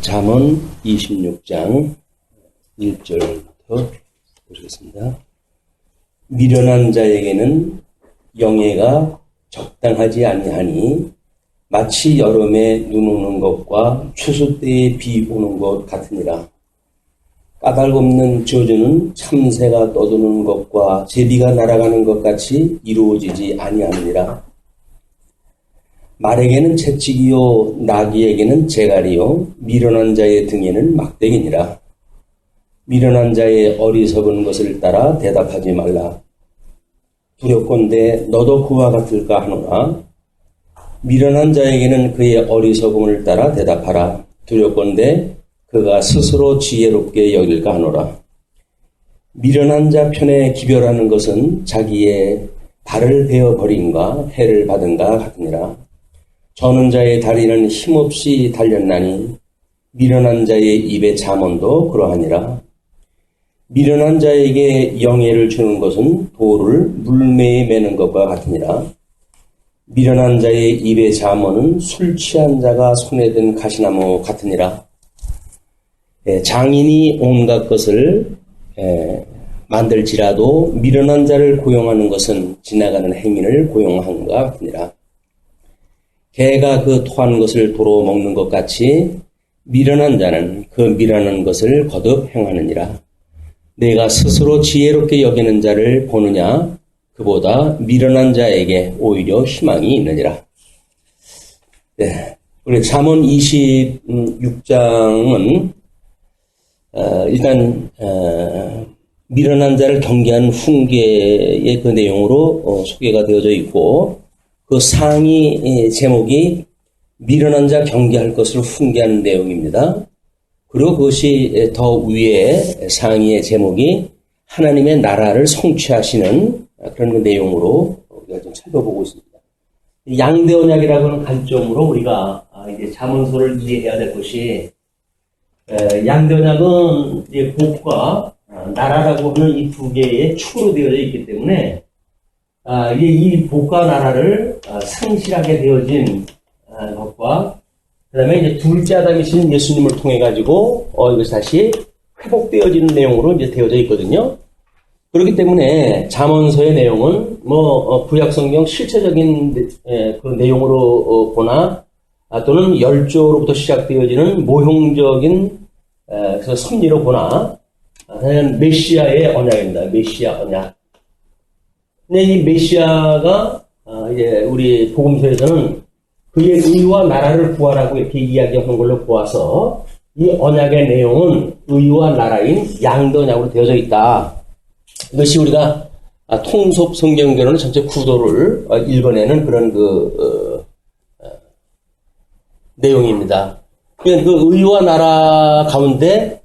잠언 26장 1절부터 보시겠습니다. 미련한 자에게는 영예가 적당하지 아니하니 마치 여름에 눈 오는 것과 추수 때에 비 오는 것 같으니라. 까닭없는 저주는 참새가 떠도는 것과 제비가 날아가는 것 같이 이루어지지 아니하느니라. 말에게는 채찍이요 나귀에게는 재갈이요 미련한 자의 등에는 막대기니라. 미련한 자의 어리석은 것을 따라 대답하지 말라. 두렵건대 너도 그와 같을까 하노라. 미련한 자에게는 그의 어리석음을 따라 대답하라. 두렵건대 그가 스스로 지혜롭게 여길까 하노라. 미련한 자 편에 기별하는 것은 자기의 발을 베어버림과 해를 받은가 같으니라. 저는 자의 다리는 힘없이 달렸나니 미련한 자의 입의 잠언도 그러하니라. 미련한 자에게 영예를 주는 것은 돌을 물매에 매는 것과 같으니라. 미련한 자의 입의 잠언은 술 취한 자가 손에 든 가시나무 같으니라. 장인이 온갖 것을 만들지라도 미련한 자를 고용하는 것은 지나가는 행인을 고용한 것 같으니라. 개가 그 토한 것을 도로 먹는 것 같이 미련한 자는 그 미련한 것을 거듭 행하느니라. 내가 스스로 지혜롭게 여기는 자를 보느냐? 그보다 미련한 자에게 오히려 희망이 있느니라. 네, 우리 잠언 26장은 일단 미련한 자를 경계한 훈계의 그 내용으로 소개가 되어져 있고, 그 상위 제목이 미련한 자 경계할 것을 훈계하는 내용입니다. 그리고 그것이 더 위에 상위의 제목이 하나님의 나라를 성취하시는 그런 그 내용으로 우리가 좀 살펴보고 있습니다. 양대 언약이라고 하는 관점으로 우리가 이제 잠언서를 이해해야 될 것이, 양대 언약은 이제 복과 나라라고 하는 이 두 개의 축으로 되어져 있기 때문에 이 복과 나라를 상실하게 되어진 것과, 그 다음에 이제 둘째 아담이신 예수님을 통해 가지고 이것이 다시 회복되어지는 내용으로 이제 되어져 있거든요. 그렇기 때문에 잠언서의 내용은 구약성경 실체적인 그 내용으로 보나, 또는 열조로부터 시작되어지는 모형적인 그래서 섭리로 보나, 메시아의 언약입니다. 메시아 언약. 근데 이 메시아가 이제 우리 복음서에서는 그의 의와 나라를 구하라고 이렇게 이야기하는 걸로 보아서 이 언약의 내용은 의와 나라인 양대 언약으로 되어져 있다. 이것이 우리가 통속 성경대로는 전체 구도를 읽어내는 그런 내용입니다. 그 의와 나라 가운데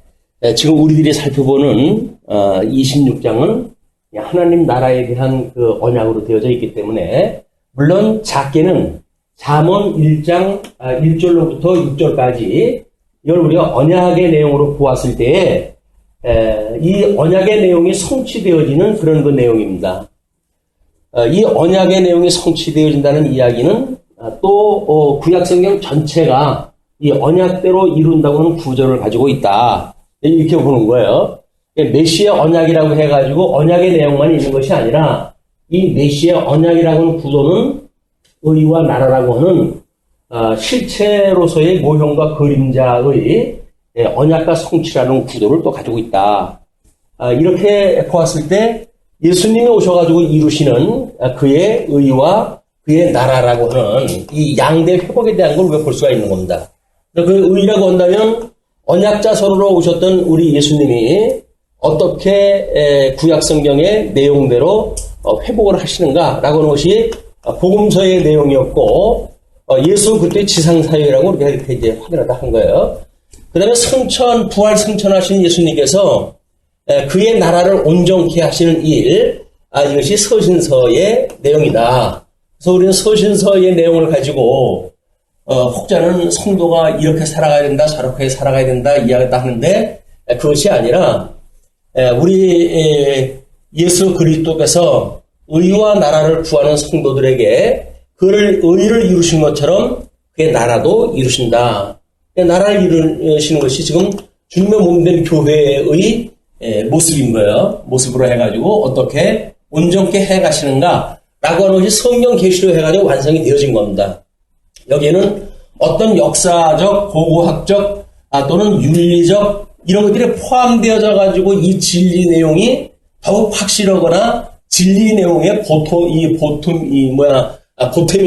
지금 우리들이 살펴보는 26장은 하나님 나라에 대한 그 언약으로 되어져 있기 때문에, 물론 작게는 잠언 1장 1절로부터 6절까지 이걸 우리가 언약의 내용으로 보았을 때에 이 언약의 내용이 성취되어지는 그런 그 내용입니다. 이 언약의 내용이 성취되어진다는 이야기는 또 구약성경 전체가 이 언약대로 이룬다고 하는 구조를 가지고 있다, 이렇게 보는 거예요. 메시아 언약이라고 해가지고 언약의 내용만 있는 것이 아니라 이 메시아 언약이라고 하는 구도는 의와 나라라고 하는 실체로서의 모형과 그림자의 언약과 성취라는 구도를 또 가지고 있다. 이렇게 보았을 때 예수님이 오셔가지고 이루시는 그의 의와 그의 나라라고 하는 이 양대 회복에 대한 걸 우리가 볼 수가 있는 겁니다. 그 의라고 한다면 언약자서로 오셨던 우리 예수님이 어떻게 구약성경의 내용대로 회복을 하시는가라고 하는 것이 복음서의 내용이었고, 예수 그리스도의 지상사역이라고 이렇게 이제 확인을 한 거예요. 그 다음에 부활 승천하신 예수님께서 그의 나라를 온전케 하시는 일, 이것이 서신서의 내용이다. 그래서 우리는 서신서의 내용을 가지고 혹자는 성도가 이렇게 살아가야 된다, 저렇게 살아가야 된다 이야기를 하는데, 그것이 아니라 우리 예수 그리스도께서 의와 나라를 구하는 성도들에게 그를 의를 이루신 것처럼 그의 나라도 이루신다. 나라를 이루시는 것이 지금 주님의 몸된 교회의 모습인 거예요. 모습으로 해가지고 어떻게 온전케 해가시는가 라고 하는 것이 성경 계시로 해가지고 완성이 되어진 겁니다. 여기에는 어떤 역사적, 고고학적 또는 윤리적 이런 것들이 포함되어져 가지고 이 진리 내용이 더욱 확실하거나 진리 내용의 보탬이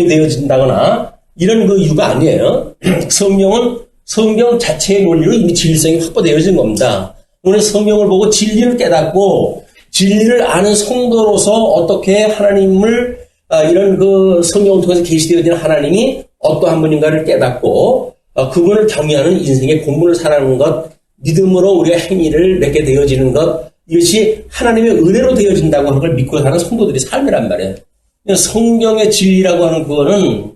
되어진다거나 이런 그 이유가 아니에요. 성경은 성경 자체의 논리로 이미 진리성이 확보되어진 겁니다. 오늘 성경을 보고 진리를 깨닫고 진리를 아는 성도로서 어떻게 하나님을 이런 그 성경을 통해서 계시되어진 하나님이 어떠한 분인가를 깨닫고 그분을 경외하는 인생의 공부를 살아가는 것, 믿음으로 우리가 행위를 맺게 되어지는 것, 이것이 하나님의 은혜로 되어진다고 하는 걸 믿고 사는 성도들의 삶이란 말이에요. 성경의 진리라고 하는 그거는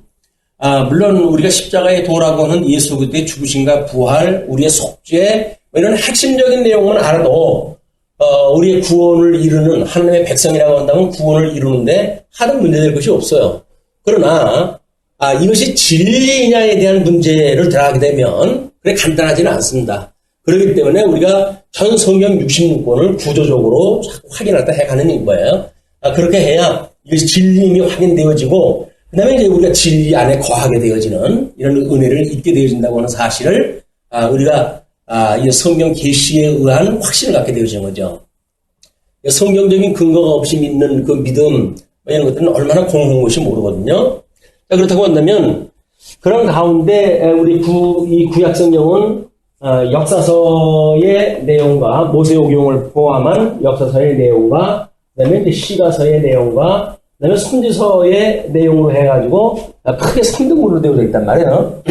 물론 우리가 십자가의 도라고 하는 예수 그리스도의 죽으심과 부활, 우리의 속죄 이런 핵심적인 내용만 알아도 우리의 구원을 이루는 하나님의 백성이라고 한다면 구원을 이루는데 하는 문제될 것이 없어요. 그러나 이것이 진리이냐에 대한 문제를 들어가게 되면 그래 간단하지는 않습니다. 그렇기 때문에 우리가 전 성경 66권을 구조적으로 자꾸 확인하다 해가는 거예요. 그렇게 해야 이것이 진리임이 확인되어지고 그 다음에 이제 우리가 진리 안에 거하게 되어지는 이런 은혜를 잊게 되어진다고 하는 사실을 우리가 이 성경 계시에 의한 확신을 갖게 되어지는 거죠. 성경적인 근거가 없이 믿는 그 믿음 이런 것들은 얼마나 공허한 것이 모르거든요. 그렇다고 한다면 그런 가운데 우리 이 구약 성경은 역사서의 내용과 모세오경을 포함한 역사서의 내용과 그다음에 이제 시가서의 내용과 그다음에 선지서의 내용으로 해가지고 크게 3등분으로 되어져 있단 말이에요.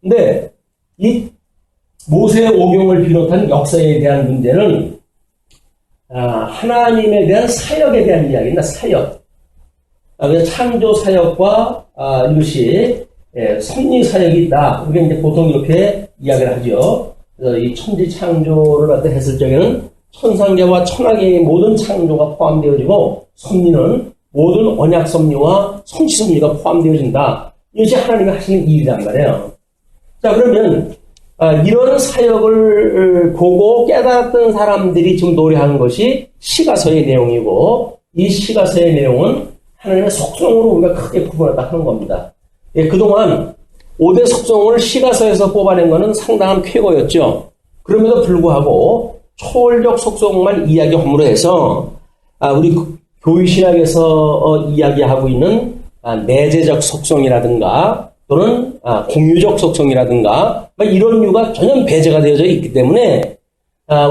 근데 이 모세오경을 비롯한 역사에 대한 문제는 하나님에 대한 사역에 대한 이야기입니다. 사역. 그래서 창조 사역과 이것이 섭리 사역이 있다. 우리가 이제 보통 이렇게 이야기를 하죠. 그래서 이 천지 창조를 갖다 했을 적에는 천상계와 천하계의 모든 창조가 포함되어지고 섭리는 모든 언약 섭리와 성취 섭리가 포함되어진다. 이것이 하나님이 하시는 일이란 말이에요. 자, 그러면 이런 사역을 보고 깨달았던 사람들이 지금 노래하는 것이 시가서의 내용이고 이 시가서의 내용은 하나님의 속성으로 우리가 크게 구분하다 하는 겁니다. 그동안 5대 속성을 시가서에서 뽑아낸 것은 상당한 쾌거였죠. 그럼에도 불구하고 초월적 속성만 이야기함으로 해서 우리 교회신학에서 이야기하고 있는 내재적 속성이라든가 또는 공유적 속성이라든가 이런 이유가 전혀 배제가 되어져 있기 때문에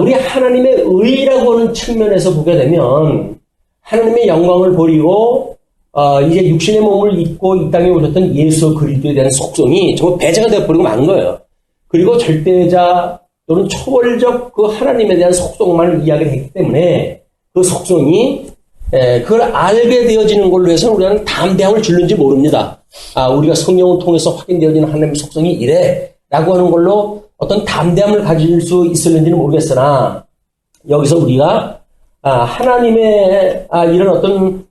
우리 하나님의 의라고 하는 측면에서 보게 되면 하나님의 영광을 버리고 이제 육신의 몸을 입고 이 땅에 오셨던 예수 그리스도에 대한 속성이 정말 배제가 되어버리고 만 거예요. 그리고 절대자 또는 초월적 그 하나님에 대한 속성만 이야기를 했기 때문에 그 속성이 그걸 알게 되어지는 걸로 해서 우리는 담대함을 줄는지 모릅니다. 우리가 성경을 통해서 확인되어지는 하나님의 속성이 이래 라고 하는 걸로 어떤 담대함을 가질 수 있을는지는 모르겠으나 여기서 우리가 하나님의 이런 어떤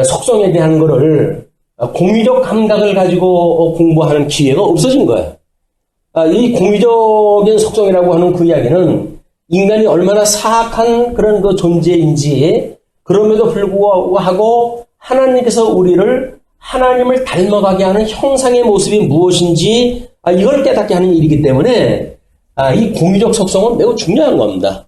속성에 대한 거를 공유적 감각을 가지고 공부하는 기회가 없어진 거예요. 이 공유적인 속성이라고 하는 그 이야기는 인간이 얼마나 사악한 그런 그 존재인지 그럼에도 불구하고 하나님께서 우리를 하나님을 닮아가게 하는 형상의 모습이 무엇인지 이걸 깨닫게 하는 일이기 때문에 이 공유적 속성은 매우 중요한 겁니다.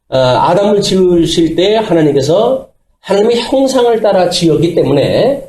아담을 지으실 때 하나님께서 하나님의 형상을 따라 지었기 때문에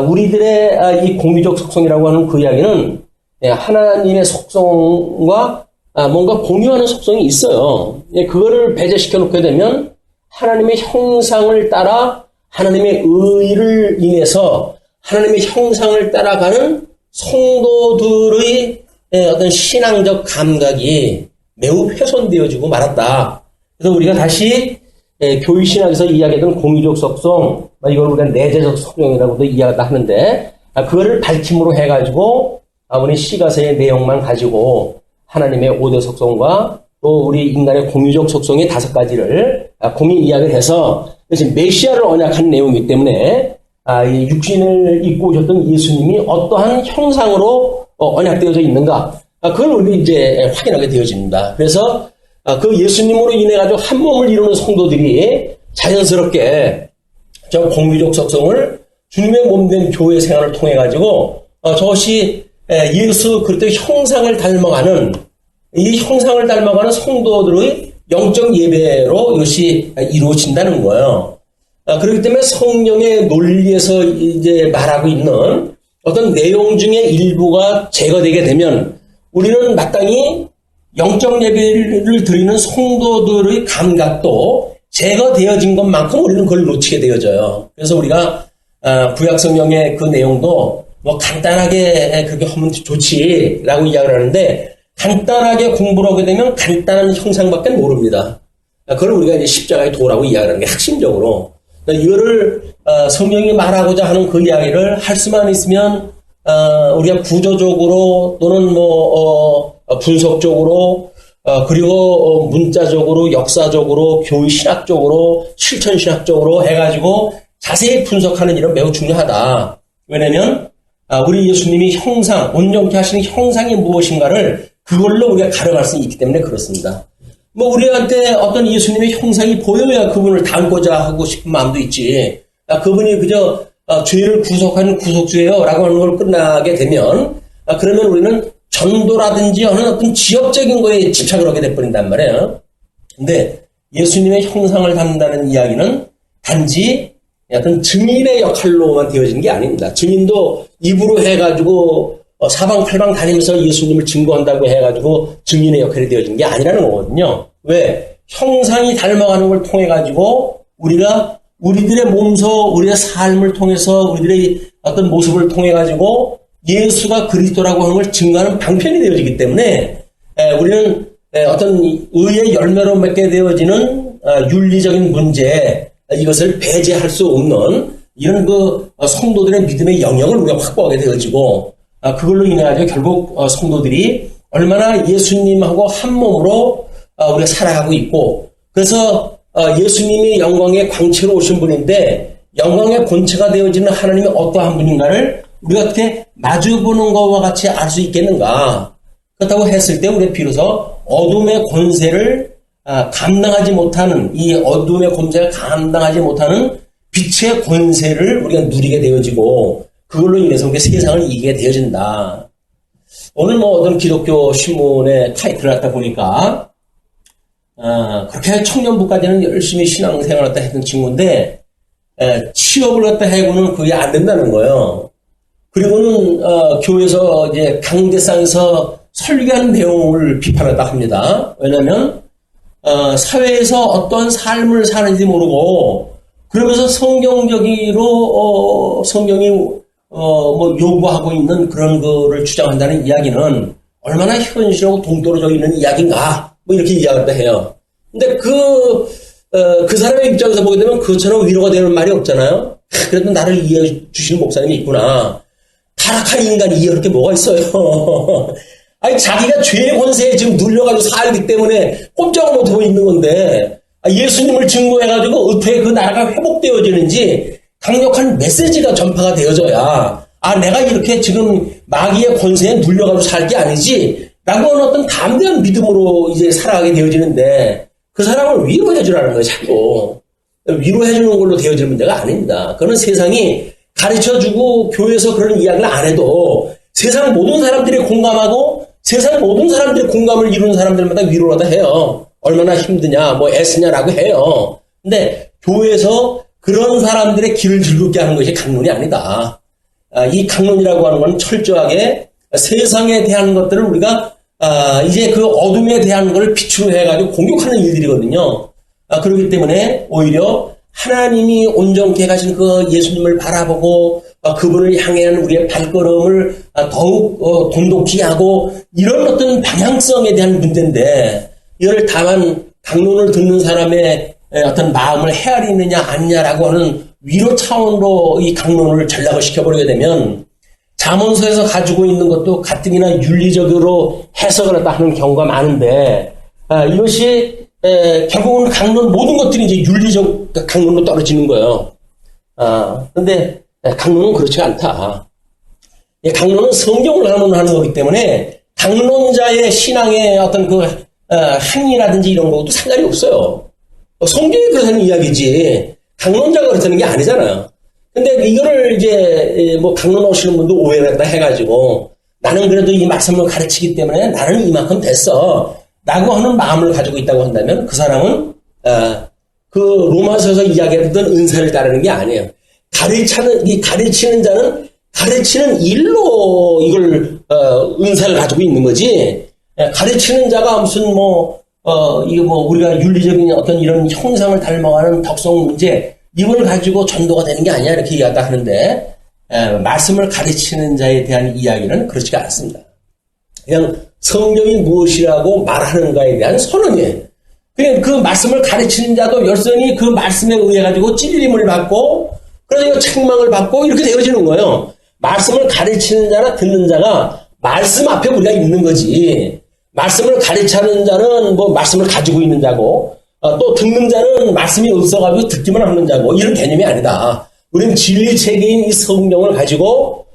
우리들의 이 공유적 속성이라고 하는 그 이야기는 하나님의 속성과 뭔가 공유하는 속성이 있어요. 그거를 배제시켜 놓게 되면 하나님의 형상을 따라 하나님의 의를 인해서 하나님의 형상을 따라가는 성도들의 어떤 신앙적 감각이 매우 훼손되어지고 말았다. 그래서 우리가 다시 교회신학에서 이야기했던 공유적 속성, 이걸 우리가 내재적 속성이라고도 이야기를 하는데 그거를 밝힘으로 해가지고 우리 시가서의 내용만 가지고 하나님의 5대 속성과 또 우리 인간의 공유적 속성의 5가지를 공유 이야기를 해서 메시아를 언약한 내용이기 때문에 이 육신을 입고 오셨던 예수님이 어떠한 형상으로 언약되어져 있는가 그걸 우리 이제 확인하게 되어집니다. 그래서 그 예수님으로 인해 가지고 한 몸을 이루는 성도들이 자연스럽게 저 공유적 속성을 주님의 몸된 교회 생활을 통해 가지고 저것이 예수 그리스도의 형상을 닮아가는 이 형상을 닮아가는 성도들의 영적 예배로 이것이 이루어진다는 거예요. 그렇기 때문에 성령의 논리에서 이제 말하고 있는 어떤 내용 중에 일부가 제거되게 되면 우리는 마땅히 영적 예배를 드리는 성도들의 감각도 제거되어진 것만큼 우리는 그걸 놓치게 되어져요. 그래서 우리가 구약 성경의 그 내용도 뭐 간단하게 그렇게 하면 좋지라고 이야기를 하는데 간단하게 공부를 하게 되면 간단한 형상밖에 모릅니다. 그걸 우리가 이제 십자가의 도라고 이야기하는 게 핵심적으로 이거를 성경이 말하고자 하는 그 이야기를 할 수만 있으면 우리가 구조적으로 또는 분석적으로 그리고 문자적으로 역사적으로 교회신학적으로 실천신학적으로 해가지고 자세히 분석하는 일은 매우 중요하다. 왜냐하면 우리 예수님이 형상, 온전케 하시는 형상이 무엇인가를 그걸로 우리가 가려갈 수 있기 때문에 그렇습니다. 우리한테 어떤 예수님의 형상이 보여야 그분을 닮고자 하고 싶은 마음도 있지. 그분이 그저 죄를 구속하는 구속주예요 라고 하는 걸 끝나게 되면 그러면 우리는 전도라든지 하는 어떤 지역적인 거에 집착을 하게 돼버린단 말이에요. 근데 예수님의 형상을 담는다는 이야기는 단지 어떤 증인의 역할로만 되어지는 게 아닙니다. 증인도 입으로 해가지고 사방팔방 다니면서 예수님을 증거한다고 해가지고 증인의 역할이 되어지는 게 아니라는 거거든요. 왜? 형상이 닮아가는 걸 통해가지고 우리가 우리들의 몸소 우리의 삶을 통해서 우리들의 어떤 모습을 통해가지고 예수가 그리스도라고 하는 걸 증거하는 방편이 되어지기 때문에 우리는 어떤 의의 열매로 맺게 되어지는 윤리적인 문제 이것을 배제할 수 없는 이런 그 성도들의 믿음의 영역을 우리가 확보하게 되어지고 그걸로 인해 가지고 결국 성도들이 얼마나 예수님하고 한 몸으로 우리가 살아가고 있고 그래서 예수님이 영광의 광채로 오신 분인데 영광의 본체가 되어지는 하나님이 어떠한 분인가를 우리가 어떻게 마주보는 것과 같이 알 수 있겠는가? 그렇다고 했을 때 우리가 비로소 어둠의 권세를 감당하지 못하는 이 어둠의 권세를 감당하지 못하는 빛의 권세를 우리가 누리게 되어지고 그걸로 인해서 우리가 세상을 이기게 되어진다. 오늘 어떤 기독교 신문의 타이틀을 갖다 보니까 그렇게 청년부까지는 열심히 신앙생활을 갖다 했던 친구인데 취업을 갖다 해고는 그게 안 된다는 거예요. 그리고는 교회에서 이제 강대상에서 설교하는 내용을 비판했다 합니다. 왜냐하면 사회에서 어떤 삶을 사는지 모르고 그러면서 성경적으로 성경이 요구하고 있는 그런 거를 주장한다는 이야기는 얼마나 현실하고 동떨어져 있는 이야기인가 이렇게 이야기를 해요. 근데 그 사람의 입장에서 보게 되면 그처럼 위로가 되는 말이 없잖아요. 그래도 나를 이해해 주시는 목사님이 있구나. 타락한 인간이 이해할 게 뭐가 있어요. 아니 자기가 죄의 권세에 지금 눌려가지고 살기 때문에 꼼짝을 못하고 있는 건데 예수님을 증거해가지고 어떻게 그 나라가 회복되어지는지 강력한 메시지가 전파가 되어져야 내가 이렇게 지금 마귀의 권세에 눌려가지고 살 게 아니지 라고 하는 어떤 담대한 믿음으로 이제 살아가게 되어지는데 그 사람을 위로해주라는 거예요. 자꾸 위로해주는 걸로 되어지는 문제가 아닙니다. 그거는 세상이 가르쳐주고 교회에서 그런 이야기를 안 해도 세상 모든 사람들이 공감하고 세상 모든 사람들이 공감을 이루는 사람들마다 위로를 다 해요. 얼마나 힘드냐 애쓰냐라고 해요. 근데 교회에서 그런 사람들의 길을 즐겁게 하는 것이 강론이 아니다. 이 강론이라고 하는 건 철저하게 세상에 대한 것들을 우리가 이제 그 어둠에 대한 걸 빛으로 해가지고 공격하는 일들이거든요. 그렇기 때문에 오히려 하나님이 온전케 가신 그 예수님을 바라보고 그분을 향한 우리의 발걸음을 더욱 돈독히 하고 이런 어떤 방향성에 대한 문제인데 이걸 다만 강론을 듣는 사람의 어떤 마음을 헤아리느냐 아니냐라고 하는 위로 차원으로 이 강론을 전락을 시켜버리게 되면 잠언서에서 가지고 있는 것도 가뜩이나 윤리적으로 해석을 하는 경우가 많은데 이것이 결국은 강론 모든 것들이 이제 윤리적 강론으로 떨어지는 거예요. 그런데 강론은 그렇지 않다. 강론은 성경을 강론하는 거기 때문에 강론자의 신앙의 어떤 행위라든지 이런 것도 상관이 없어요. 성경이 그렇다는 이야기지, 강론자가 그렇다는 게 아니잖아요. 근데 이거를 이제, 강론 오시는 분도 오해를 했다 해가지고, 나는 그래도 이 말씀을 가르치기 때문에 나는 이만큼 됐어. 라고 하는 마음을 가지고 있다고 한다면 그 사람은, 그 로마서에서 이야기했던 은사를 따르는 게 아니에요. 가르치는 자는 가르치는 일로 이걸, 은사를 가지고 있는 거지, 가르치는 자가 무슨 우리가 윤리적인 어떤 이런 형상을 닮아가는 덕성 문제, 이걸 가지고 전도가 되는 게 아니야. 이렇게 이야기한다 하는데, 말씀을 가르치는 자에 대한 이야기는 그렇지가 않습니다. 그냥 성경이 무엇이라고 말하는가에 대한 선언이에요. 그냥 그 말씀을 가르치는 자도 여전히 그 말씀에 의해 가지고 찔림을 받고, 그래서 책망을 받고 이렇게 되어지는 거예요. 말씀을 가르치는 자나 듣는 자가 말씀 앞에 우리가 있는 거지. 말씀을 가르치는 자는 말씀을 가지고 있는 자고, 또 듣는 자는 말씀이 없어가지고 듣기만 하는 자고, 이런 개념이 아니다. 우리는 진리체계인 이 성경을 가지고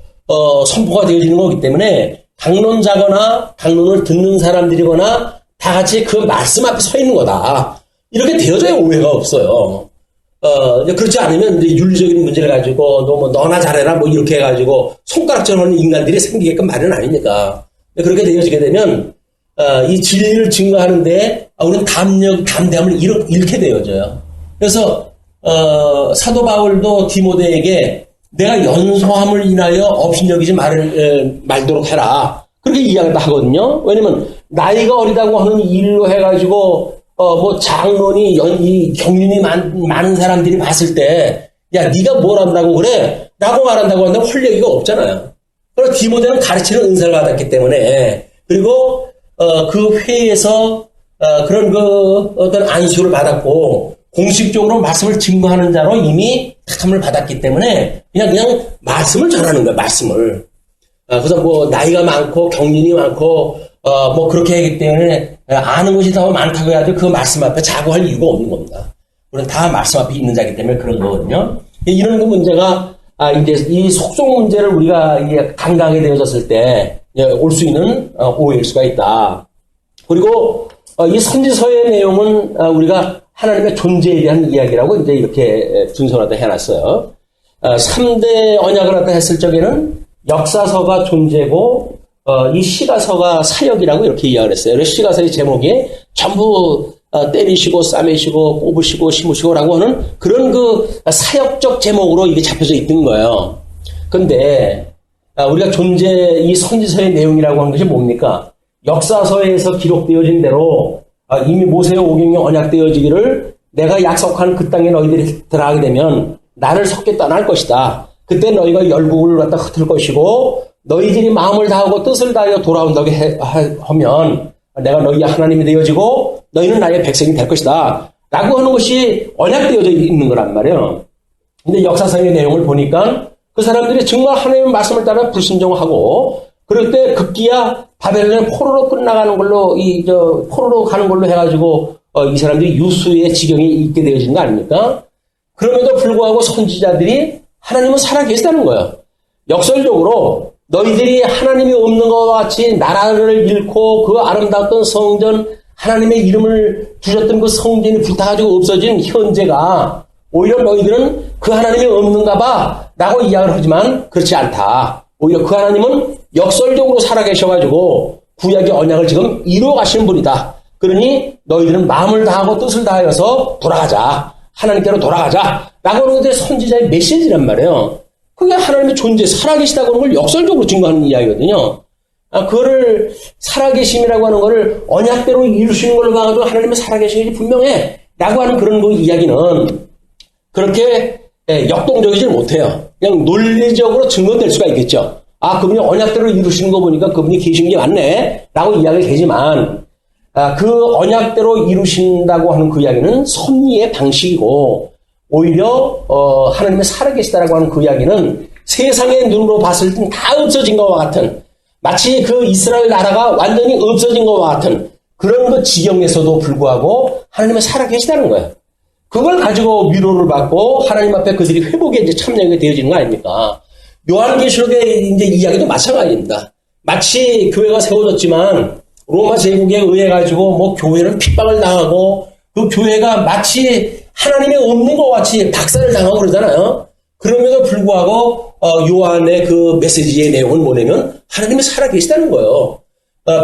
선포가 되어지는 거기 때문에 강론자거나 강론을 듣는 사람들이거나 다 같이 그 말씀 앞에 서 있는 거다. 이렇게 되어져야 오해가 없어요. 그렇지 않으면 이제 윤리적인 문제를 가지고 너나 잘해라 이렇게 해가지고 손가락질을 하는 인간들이 생기게끔 마련 아닙니까? 그렇게 되어지게 되면 이 진리를 증거하는데 우리는 담대함을 잃게 되어져요. 그래서 사도 바울도 디모데에게 내가 연소함을 인하여 업신여기지 말도록 해라. 그렇게 이야기를 하거든요. 왜냐면 나이가 어리다고 하는 일로 해가지고 장론이 이 경륜이 많은 사람들이 봤을 때 야 네가 뭘 한다고 그래? 라고 말한다고 한다면 할 얘기가 없잖아요. 그래서 디모데는 가르치는 은사를 받았기 때문에, 그리고 그 회의에서 그런 어떤 안수를 받았고 공식적으로 말씀을 증거하는 자로 이미 택함을 받았기 때문에 그냥 말씀을 전하는 거야. 말씀을. 그래서 나이가 많고 경륜이 많고 그렇게 하기 때문에 아는 것이 더 많다고 해야지 그 말씀 앞에 자고할 이유가 없는 겁니다. 우리는 다 말씀 앞에 있는 자이기 때문에 그런 거거든요. 이런 그 문제가 이제 이 속성 문제를 우리가 강강하게 되어졌을 때 올 수 있는 오해일 수가 있다. 그리고 이 선지서의 내용은 우리가 하나님의 존재에 대한 이야기라고 이제 이렇게 준선하다 해놨어요. 3대 언약을 갖다 했을 적에는 역사서가 존재고 이 시가서가 사역이라고 이렇게 이야기를 했어요. 그래서 시가서의 제목이 전부 때리시고 싸매시고 뽑으시고 심으시고 라고 하는 그런 그 사역적 제목으로 이게 잡혀져 있던 거예요. 근데 우리가 이 선지서의 내용이라고 하는 것이 뭡니까? 역사서에서 기록되어진 대로 이미 모세의 오경이 언약되어지기를 내가 약속한 그 땅에 너희들이 들어가게 되면 나를 섞게 떠날 것이다. 그때 너희가 열국을 갖다 흩을 것이고 너희들이 마음을 다하고 뜻을 다하여 돌아온다고 하면 내가 너희의 하나님이 되어지고 너희는 나의 백성이 될 것이다. 라고 하는 것이 언약되어져 있는 거란 말이에요. 근데 역사상의 내용을 보니까 그 사람들이 정말 하나님의 말씀을 따라 불순종하고 그럴 때 급기야 바벨론의 포로로 끝나가는 걸로 포로로 가는 걸로 해가지고 이 사람들이 유수의 지경에 있게 되어진 거 아닙니까? 그럼에도 불구하고 선지자들이 하나님은 살아계시다는 거예요. 역설적으로 너희들이 하나님이 없는 것과 같이 나라를 잃고 그 아름다웠던 성전, 하나님의 이름을 두셨던 그 성전이 불타가지고 없어진 현재가 오히려 너희들은 그 하나님이 없는가 봐 라고 이야기를 하지만 그렇지 않다. 오히려 그 하나님은 역설적으로 살아계셔가지고 구약의 언약을 지금 이루어 가시는 분이다. 그러니 너희들은 마음을 다하고 뜻을 다하여서 돌아가자. 하나님께로 돌아가자. 라고 하는 것들이 선지자의 메시지란 말이에요. 그게 하나님의 존재, 살아계시다고 하는 걸 역설적으로 증거하는 이야기거든요. 그거를 살아계심이라고 하는 거를 언약대로 이루시는 걸로 봐가지고 하나님의 살아계심이 분명해. 라고 하는 그런 그 이야기는 그렇게 역동적이지 못해요. 그냥 논리적으로 증거될 수가 있겠죠. 그분이 언약대로 이루시는 거 보니까 그분이 계신 게 맞네. 라고 이야기를 되지만, 그 언약대로 이루신다고 하는 그 이야기는 섭리의 방식이고, 오히려, 하나님의 살아계시다라고 하는 그 이야기는 세상의 눈으로 봤을 땐 다 없어진 것과 같은, 마치 그 이스라엘 나라가 완전히 없어진 것과 같은 그런 그 지경에서도 불구하고 하나님의 살아계시다는 거예요. 그걸 가지고 위로를 받고 하나님 앞에 그들이 회복에 이제 참여하게 되어지는 거 아닙니까? 요한계시록의 이제 이야기도 마찬가지입니다. 마치 교회가 세워졌지만 로마 제국에 의해 가지고 뭐 교회는 핍박을 당하고 그 교회가 마치 하나님의 없는 것 같이 박살을 당하고 그러잖아요. 그럼에도 불구하고 요한의 그 메시지의 내용은 뭐냐면 하나님이 살아계시다는 거예요.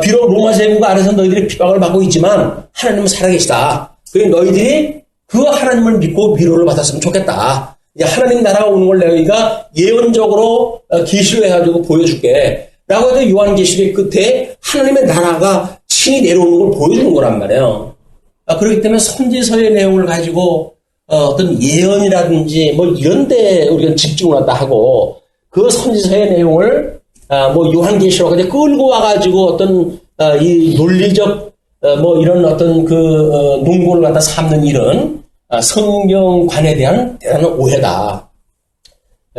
비록 로마 제국 아래서 너희들이 핍박을 받고 있지만 하나님은 살아계시다. 그래서 너희들이 그 하나님을 믿고 위로를 받았으면 좋겠다. 이제 하나님 나라가 오는 걸 너희가 예언적으로 계시로 해가지고 보여줄게. 라고 해서 요한계시록의 끝에 하나님의 나라가 친히 내려오는 걸 보여주는 거란 말이에요. 그렇기 때문에 선지서의 내용을 가지고 어떤 예언이라든지 뭐 이런데 우리가 집중을 한다 하고 그 선지서의 내용을 뭐 요한계시록에 끌고 와가지고 어떤 이 논리적 뭐 이런 어떤 그 논고를 갖다 삼는 일은 성경관에 대한 대단한 오해다.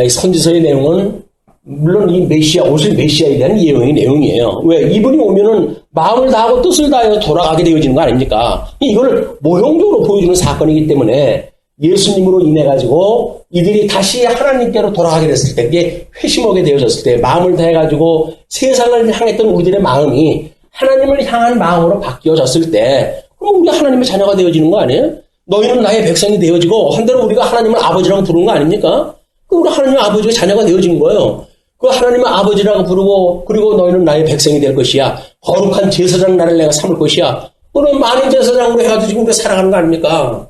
이 선지서의 내용은 물론 이 메시아 오실 메시아에 대한 예언의 내용이에요. 왜 이분이 오면은 마음을 다하고 뜻을 다하여 돌아가게 되어지는 거 아닙니까? 이걸 모형적으로 보여주는 사건이기 때문에 예수님으로 인해 가지고 이들이 다시 하나님께로 돌아가게 됐을 때, 이게 회심하게 되어졌을 때, 마음을 다해 가지고 세상을 향했던 우리들의 마음이 하나님을 향한 마음으로 바뀌어졌을 때, 그럼 우리가 하나님의 자녀가 되어지는 거 아니에요? 너희는 나의 백성이 되어지고 한대로 우리가 하나님을 아버지라고 부르는 거 아닙니까? 그럼 우리 하나님의 아버지가 자녀가 되어지는 거예요. 그 하나님의 아버지라고 부르고, 그리고 너희는 나의 백성이 될 것이야. 거룩한 제사장 나를 내가 삼을 것이야. 그럼 많은 제사장으로 해가지고 지금 우리가 살아가는 거 아닙니까?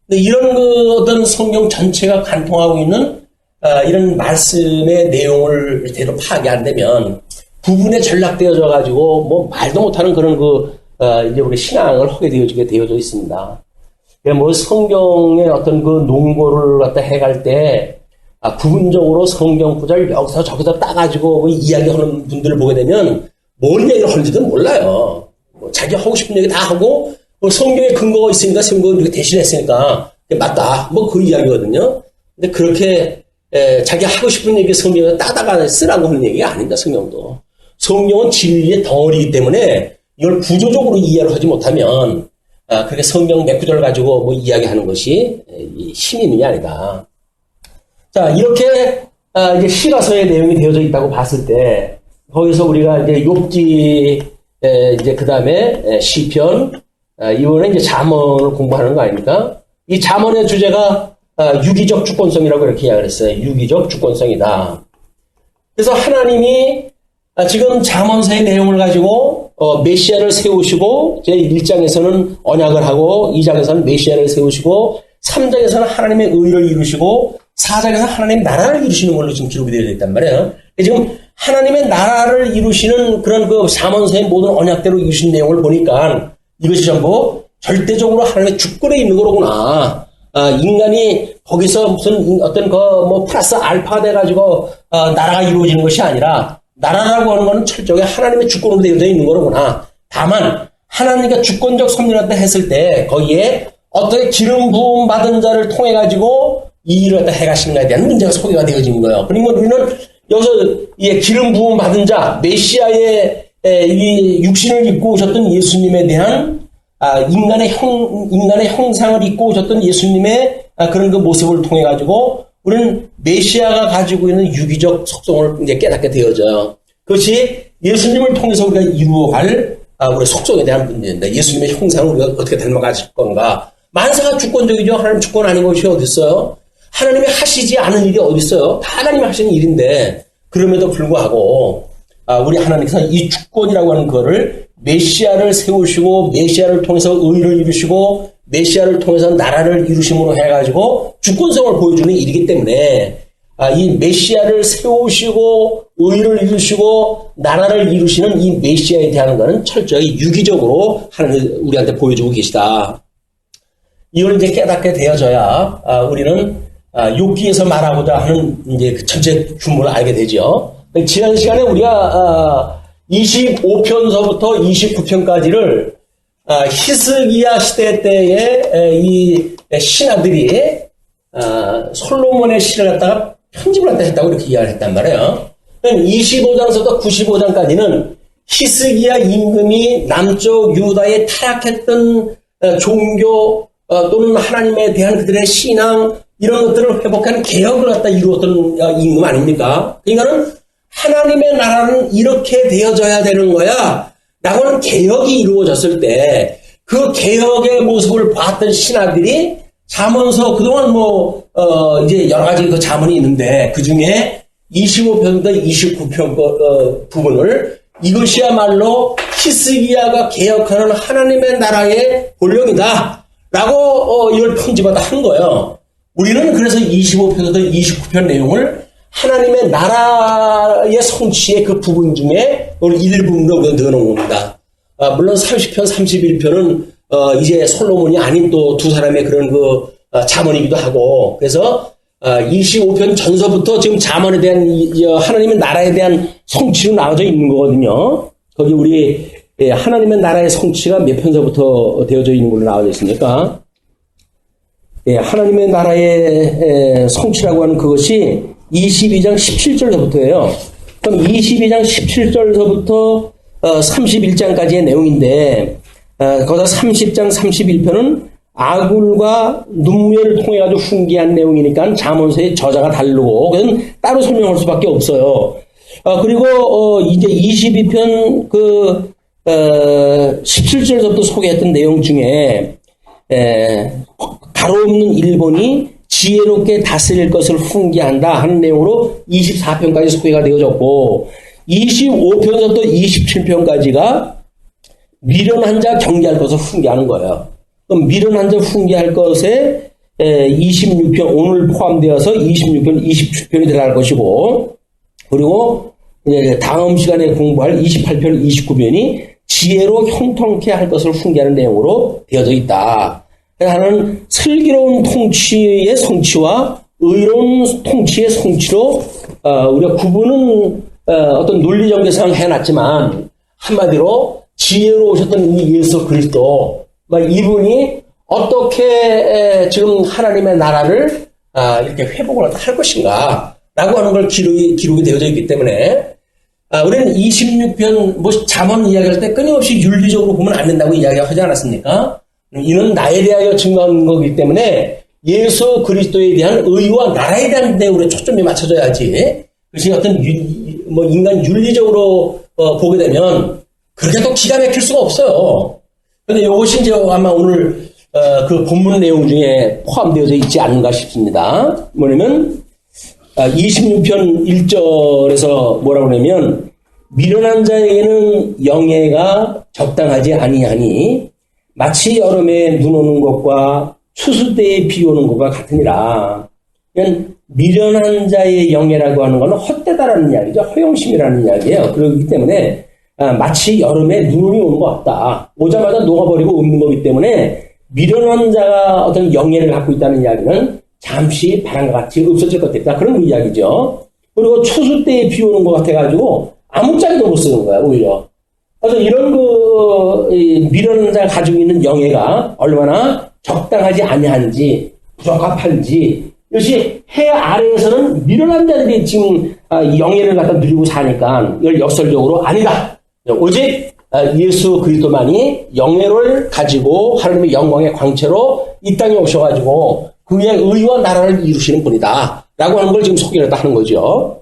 근데 이런 그 어떤 성경 전체가 관통하고 있는 이런 말씀의 내용을 제대로 파악이 안 되면 부분에 전락되어져 가지고 뭐 말도 못하는 그런 이제 우리 신앙을 하게 되어져 있습니다. 그러니까 뭐 성경의 어떤 그 논고를 갖다 해갈 때 부분적으로 성경 구절 여기서 저기서 따가지고 뭐 이야기하는 분들을 보게 되면 뭔 얘기를 하는지도 몰라요. 뭐 자기 하고 싶은 얘기 다 하고 뭐 성경에 근거가 있으니까 성경을 이렇게 대신했으니까 맞다. 뭐 그 이야기거든요. 근데 그렇게 자기 하고 싶은 얘기 성경에 따다가 쓰라고 하는 얘기가 아닙니다. 성경도. 성경은 진리의 덩어리이기 때문에 이걸 구조적으로 이해를 하지 못하면 그렇게 성경 몇 구절 가지고 뭐 이야기하는 것이 힘이 있는 게 아니다. 자, 이렇게 이제 시가서의 내용이 되어져 있다고 봤을 때 거기서 우리가 이제 욥기 이제 그다음에 시편 이번에 이제 잠언을 공부하는 거 아닙니까? 이 잠언의 주제가 유기적 주권성이라고 이렇게 이야기를 했어요. 유기적 주권성이다. 그래서 하나님이 지금 잠언서의 내용을 가지고 메시아를 세우시고 제 1장에서는 언약을 하고 2장에서는 메시아를 세우시고 3장에서는 하나님의 의를 이루시고 4장에서 하나님 나라를 이루시는 걸로 지금 기록이 되어 있단 말이에요. 지금 하나님의 나라를 이루시는 그런 그 잠언서의 모든 언약대로 이루신 내용을 보니까 이것이 전부 절대적으로 하나님의 주권에 있는 거로구나. 인간이 거기서 무슨 어떤 뭐 플러스 알파 돼가지고 나라가 이루어지는 것이 아니라 나라라고 하는 것은 철저하게 하나님의 주권으로 되어져 있는 거로구나. 다만 하나님과 주권적 섭리를 했을 때 거기에 어떻게 기름 부음 받은 자를 통해 가지고 이 일을 갖다 해가시는가에 대한 문제가 소개가 되어지는 거예요. 그러면 우리는 여기서 기름 부음 받은 자, 메시아의 이 육신을 입고 오셨던 예수님에 대한 인간의 형상을 입고 오셨던 예수님의 그런 그 모습을 통해 가지고 우리는 메시아가 가지고 있는 유기적 속성을 이제 깨닫게 되어져요. 그것이 예수님을 통해서 우리가 이루어갈 우리 속성에 대한 문제인데 예수님의 형상을 우리가 어떻게 닮아가실 건가? 만사가 주권적이죠. 하나님 주권 아닌 것이 어디 있어요? 하나님이 하시지 않은 일이 어디 있어요? 다 하나님이 하시는 일인데 그럼에도 불구하고 우리 하나님께서 이 주권이라고 하는 거를 메시아를 세우시고 메시아를 통해서 의를 이루시고 메시아를 통해서 나라를 이루심으로 해가지고 주권성을 보여주는 일이기 때문에 이 메시아를 세우시고 의를 이루시고 나라를 이루시는 이 메시아에 대한 것은 철저히 유기적으로 하나님 우리한테 보여주고 계시다. 이걸 이제 깨닫게 되어져야 우리는 욥기에서 말하고자 하는 이제 그 전체 규모를 알게 되죠. 지난 시간에 우리가 25편서부터 29편까지를 히스기야 시대 때의 이 신하들이 솔로몬의 시를 갖다가 편집을 갖다 했다고 이렇게 이야기를 했단 말이에요. 25장서부터 95장까지는 히스기야 임금이 남쪽 유다에 타락했던 종교 또는 하나님에 대한 그들의 신앙 이런 것들을 회복하는 개혁을 갖다 이루었던 임금 아닙니까? 그러니까는 하나님의 나라는 이렇게 되어져야 되는 거야 라고는 개혁이 이루어졌을 때 그 개혁의 모습을 봤던 신하들이 잠언서 그동안 이제 여러 가지 그 잠언이 있는데 그 중에 25편부터 29편 부분을 이것이야말로 히스기야가 개혁하는 하나님의 나라의 본령이다 라고 이걸 편집하다 한 거예요. 우리는 그래서 25편부터 29편 내용을 하나님의 나라의 성취의 그 부분 중에 오늘 일부분으로 넣어놓은 겁니다. 물론 30편, 31편은 이제 솔로몬이 아닌 또 두 사람의 그런 잠언이기도 하고 그래서 25편 전서부터 지금 잠언에 대한 하나님의 나라에 대한 성취로 나와져 있는 거거든요. 거기 우리 하나님의 나라의 성취가 몇 편서부터 되어져 있는 걸로 나와져 있습니까? 하나님의 나라의 성취라고 하는 그것이 22장 17절서부터예요. 그럼 22장 17절서부터 31장까지의 내용인데 거기다 30장 31편은 아굴과 눈물을 통해 가지고 훈계한 내용이니까 잠언서의 저자가 다르고 그건 따로 설명할 수밖에 없어요. 그리고 이제 22편 17절부터 소개했던 내용 중에 가로없는 일본이 지혜롭게 다스릴 것을 훈계한다 하는 내용으로 24편까지 소개가 되어졌고 25편부터 27편까지가 미련한 자 경계할 것을 훈계하는 거예요. 그럼 미련한 자 훈계할 것에 26편 오늘 포함되어서 26편, 27편이 들어갈 것이고 그리고 다음 시간에 공부할 28편, 29편이 지혜로 형통케 할 것을 훈계하는 내용으로 되어져 있다. 하는 슬기로운 통치의 성취와 의로운 통치의 성취로 우리가 구분은 어떤 논리정계상 해놨지만 한마디로 지혜로우셨던 이 예수 그리스도 이분이 어떻게 지금 하나님의 나라를 이렇게 회복을 할 것인가 라고 하는 걸 기록이 되어져 있기 때문에 우리는 26편 잠언 이야기할 때 끊임없이 윤리적으로 보면 안 된다고 이야기하지 않았습니까? 이는 나에 대하여 증거한 거기 때문에 예수 그리스도에 대한 의와 나라에 대한 데 우리가 초점이 맞춰져야지. 그것이 어떤 인간 윤리적으로 보게 되면 그렇게 또 기가 막힐 수가 없어요. 그런데 이것이 이제 아마 오늘 그 본문 내용 중에 포함되어져 있지 않은가 싶습니다. 뭐냐면 26편 1절에서 뭐라고 하냐면 미련한 자에게는 영예가 적당하지 아니하니 마치 여름에 눈 오는 것과 추수 때에 비 오는 것과 같으니라. 그러니까 미련한 자의 영예라고 하는 것은 헛되다라는 이야기죠. 허영심이라는 이야기예요. 그렇기 때문에 마치 여름에 눈이 오는 것 같다. 오자마자 녹아버리고 없는 거기 때문에 미련한 자가 어떤 영예를 갖고 있다는 이야기는 잠시 바람과 같이 없어질 것 같다. 그런 이야기죠. 그리고 추수 때에 비 오는 것 같아가지고 아무짝에도 못 쓰는 거야, 오히려. 그래서 이런 미련한 자가 가지고 있는 영예가 얼마나 적당하지 아니한지, 부적합한지, 이것이 해 아래에서는 미련한 자들이 지금 영예를 갖다 누리고 사니까 이걸 역설적으로 아니다. 오직 예수 그리스도만이 영예를 가지고 하나님의 영광의 광채로 이 땅에 오셔가지고 그의 의와 나라를 이루시는 분이다. 라고 하는 걸 지금 소개를 하는 거죠.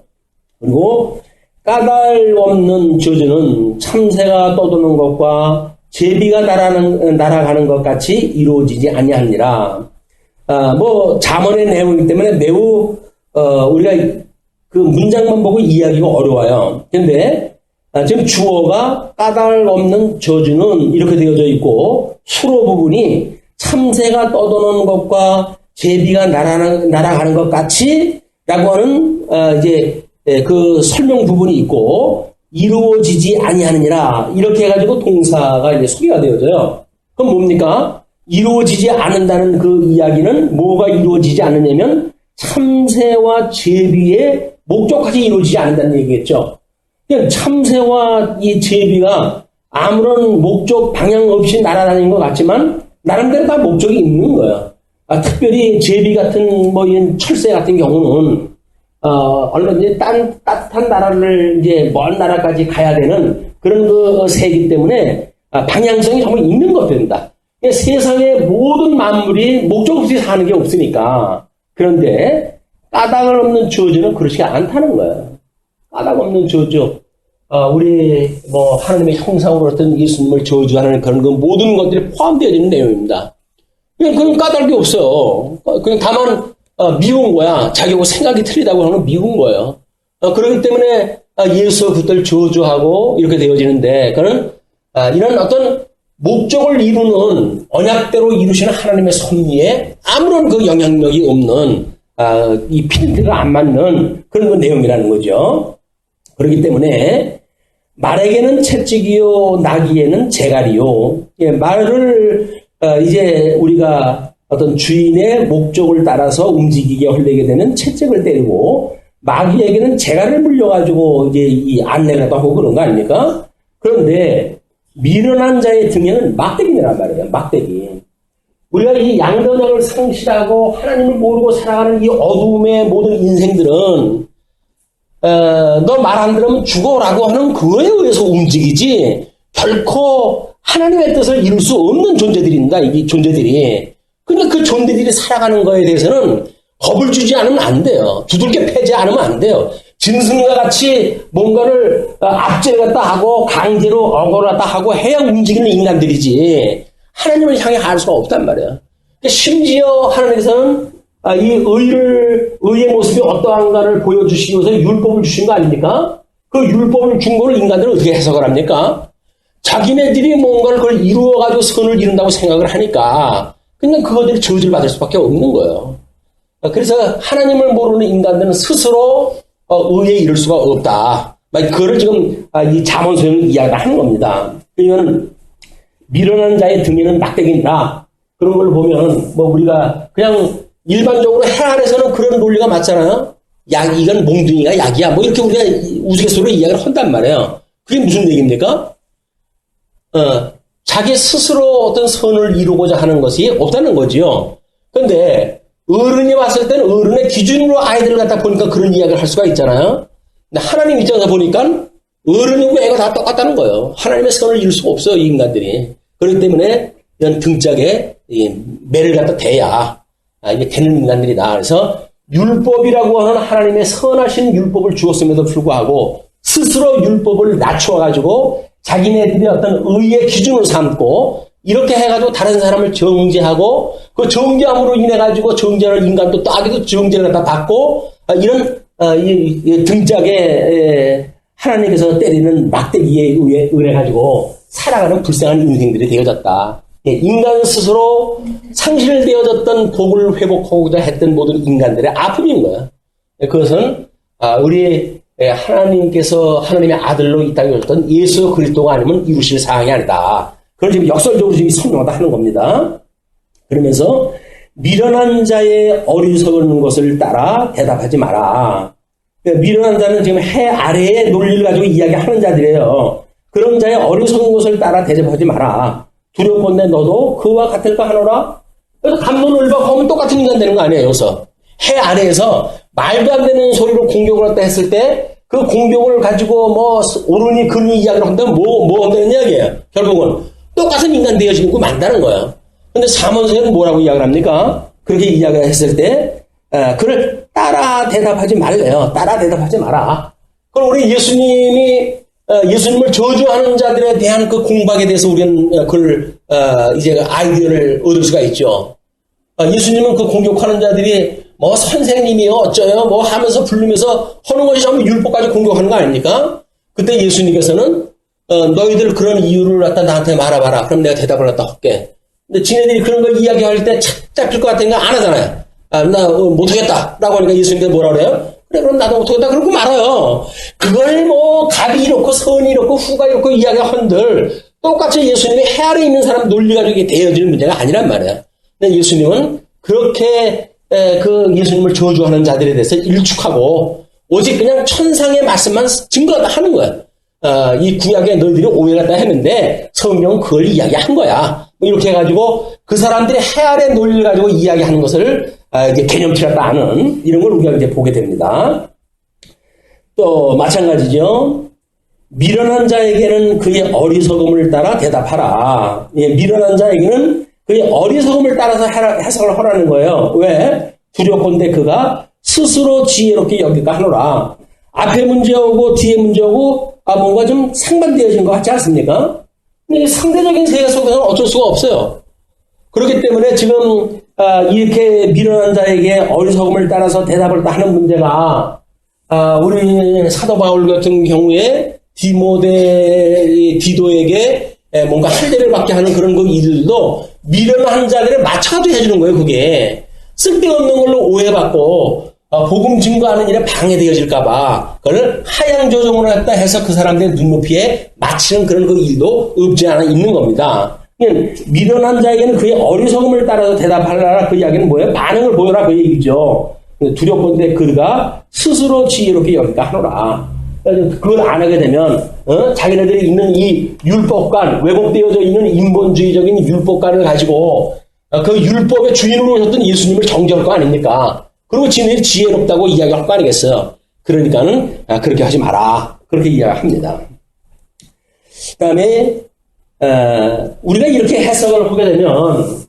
그리고 까닭 없는 저주는 참새가 떠도는 것과 제비가 날아가는 것 같이 이루어지지 아니하니라. 잠언의 내용이기 때문에 매우 우리가 그 문장만 보고 이해하기가 어려워요. 그런데 지금 주어가 까닭 없는 저주는 이렇게 되어져 있고 수로 부분이 참새가 떠도는 것과 제비가 날아가는 것 같이 라고 하는 이제 그 설명 부분이 있고 이루어지지 아니하느니라 이렇게 해가지고 동사가 이제 소개가 되어져요. 그럼 뭡니까? 이루어지지 않는다는 그 이야기는 뭐가 이루어지지 않느냐면 참새와 제비의 목적까지 이루어지지 않는다는 얘기겠죠. 그냥 참새와 이 제비가 아무런 목적 방향 없이 날아다니는 것 같지만 나름대로 다 목적이 있는 거예요. 특별히 제비 같은 이런 철새 같은 경우는 얼마든지 따뜻한 나라를 이제 먼 나라까지 가야 되는 그런 그 새이기 때문에 방향성이 정말 있는 것 됩니다. 세상의 모든 만물이 목적 없이 사는 게 없으니까. 그런데 까닭을 없는 저주는 그렇지 않다는 거예요. 까닭없는 저주, 우리 하나님의 형상으로 어떤 예수님을 저주하는 그런 그 모든 것들이 포함되어 있는 내용입니다. 그냥 까닭이 없어요. 그냥 다만 미운 거야. 자기하고 생각이 틀리다고 하는 건 미운 거예요. 그렇기 때문에 예수 그들을 저주하고 이렇게 되어지는데, 그는 이런 어떤 목적을 이루는 언약대로 이루시는 하나님의 섭리에 아무런 그 영향력이 없는 이 필드가 안 맞는 그런 그 내용이라는 거죠. 그렇기 때문에 말에게는 채찍이요 나귀에는 재갈이요. 말을 이제 우리가 어떤 주인의 목적을 따라서 움직이게 하려게 되면 채찍을 때리고, 마귀에게는 재갈을 물려가지고 이제 이 안내를 하고 그런 거 아닙니까? 그런데 미련한 자의 등에는 막대기란 말이에요. 막대기. 우리가 이 양면역을 상실하고 하나님을 모르고 살아가는 이 어두움의 모든 인생들은 너 말 안 들으면 죽어라고 하는 그거에 의해서 움직이지 결코 하나님의 뜻을 이룰 수 없는 존재들입니다. 이 존재들이. 근데 그 존재들이 살아가는 거에 대해서는 겁을 주지 않으면 안 돼요. 두들겨 패지 않으면 안 돼요. 짐승과 같이 뭔가를 압제를 갖다 하고 강제로 억울을 갖다 하고 해야 움직이는 인간들이지 하나님을 향해 갈 수가 없단 말이에요. 그러니까 심지어 하나님께서는 이 의의 모습이 어떠한가를 보여주시기 위해서 율법을 주신 거 아닙니까? 그 율법을 준 거를 인간들은 어떻게 해석을 합니까? 자기네들이 뭔가를 그걸 이루어가지고 선을 이룬다고 생각을 하니까 그냥 그것들이 저주를 받을 수밖에 없는 거예요. 그래서 하나님을 모르는 인간들은 스스로 의에 이를 수가 없다. 그거를 지금 이 잠언서에는 이야기하는 겁니다. 그러면 미련한 자의 등에는 낙대기다. 그런 걸 보면 우리가 그냥 일반적으로 해 아래서는 그런 논리가 맞잖아요. 이건 몽둥이가 약이야. 이렇게 우리가 우스갯소리로 이야기를 한단 말이에요. 그게 무슨 얘기입니까? 자기 스스로 어떤 선을 이루고자 하는 것이 없다는 거지요. 그런데 어른이 왔을 때는 어른의 기준으로 아이들을 갖다 보니까 그런 이야기를 할 수가 있잖아요. 근데 하나님 입장에서 보니까 어른이고 애가 다 똑같다는 거예요. 하나님의 선을 이룰 수가 없어요, 이 인간들이. 그렇기 때문에 이런 등짝에 매를 갖다 대야 이게 되는 인간들이다. 그래서 율법이라고 하는 하나님의 선하신 율법을 주었음에도 불구하고 스스로 율법을 낮추어가지고 자기네들이 어떤 의의 기준으로 삼고 이렇게 해가지고 다른 사람을 정죄하고 그 정죄함으로 인해가지고 정죄하는 인간도 따기도 정죄를 갖다 받고 이런 이 등짝에 하나님께서 때리는 막대기에 의해가지고 살아가는 불쌍한 인생들이 되어졌다. 인간 스스로 상실되어졌던 복을 회복하고자 했던 모든 인간들의 아픔인 거야. 그것은 우리 하나님께서 하나님의 아들로 이 땅에 오셨던 예수 그리스도가 아니면 이루실 사항이 아니다. 그걸 지금 역설적으로 지금 설명하다 하는 겁니다. 그러면서 미련한 자의 어리석은 것을 따라 대답하지 마라. 미련한 자는 지금 해 아래의 논리를 가지고 이야기하는 자들이에요. 그런 자의 어리석은 것을 따라 대접하지 마라. 두렵건대 너도 그와 같을까 하노라. 그래서 감론을박 하면 똑같은 인간 되는 거 아니에요. 여기서 해 아래에서 말도 안 되는 소리로 공격을 했다 했을 때 그 공격을 가지고 오르니 근이 이야기를 한다면 뭐 한다는 이야기예요. 결국은 똑같은 인간 되어지고 만다는 거예요. 근데 잠언서에는 뭐라고 이야기를 합니까? 그렇게 이야기를 했을 때 그를 따라 대답하지 말래요. 따라 대답하지 마라. 그럼 우리 예수님을 저주하는 자들에 대한 그 공박에 대해서 우리는 그걸 이제 아이디어를 얻을 수가 있죠. 예수님은 그 공격하는 자들이 선생님이요 어쩌요 하면서 부르면서 하는 것이 전부 율법까지 공격하는 거 아닙니까? 그때 예수님께서는 너희들 그런 이유를 갖다 나한테 말아봐라. 그럼 내가 대답을 갖다 할게. 근데 지네들이 그런 걸 이야기할 때 착 잡힐 것 같으니까 안 하잖아요. 나 못하겠다 라고 하니까 예수님께서 뭐라 그래요? 그래 그럼 나도 못하겠다 그러고 말아요. 그걸 갑이 이렇고 선이 이렇고 후가 이렇고 이야기한들 똑같이 예수님이 해 아래 있는 사람 논리 가지고 이게 되어지는 문제가 아니란 말이에요. 근데 예수님은 그렇게 그 예수님을 저주하는 자들에 대해서 일축하고 오직 그냥 천상의 말씀만 증거하다 하는 거예요. 이 구약에 너희들이 오해를 다 했는데 성경은 그걸 이야기한 거야. 이렇게 해가지고 그 사람들이 해 아래 논리를 가지고 이야기하는 것을 이제 개념치렸다 하는 이런 걸 우리가 이제 보게 됩니다. 또 마찬가지죠. 미련한 자에게는 그의 어리석음을 따라 대답하라. 미련한 자에게는 그의 어리석음을 따라서 해석을 하라는 거예요. 왜? 두렵건대 그가 스스로 지혜롭게 여길까 하노라. 앞에 문제하고 뒤에 문제하고 뭔가 좀 상반되어진 것 같지 않습니까? 근데 상대적인 세계 속에서는 어쩔 수가 없어요. 그렇기 때문에 지금 이렇게 미련한 자에게 어리석음을 따라서 대답을 하는 문제가 우리 사도 바울 같은 경우에 디도에게 뭔가 할례를 받게 하는 그런 그 일들도 미련한 자들에 맞춰도 해주는 거예요. 그게 쓸데없는 걸로 오해받고 복음 증거하는 일에 방해되어질까봐 그걸 하향 조정으로 했다 해서 그 사람들의 눈높이에 맞추는 그런 그 일도 없지 않아 있는 겁니다. 미련한 자에게는 그의 어리석음을 따라서 대답하라. 그 이야기는 뭐예요? 반응을 보여라 그 얘기죠. 두렵건대 그가 스스로 지혜롭게 여기까 하노라. 그걸 안 하게 되면 자기네들이 있는 이 율법관, 왜곡되어져 있는 인본주의적인 율법관을 가지고 그 율법의 주인으로 오셨던 예수님을 정죄할 거 아닙니까? 그리고 지네들이 지혜롭다고 이야기할 거 아니겠어요? 그러니까는 그렇게 하지 마라. 그렇게 이야기합니다. 그 다음에 우리가 이렇게 해석을 하게 되면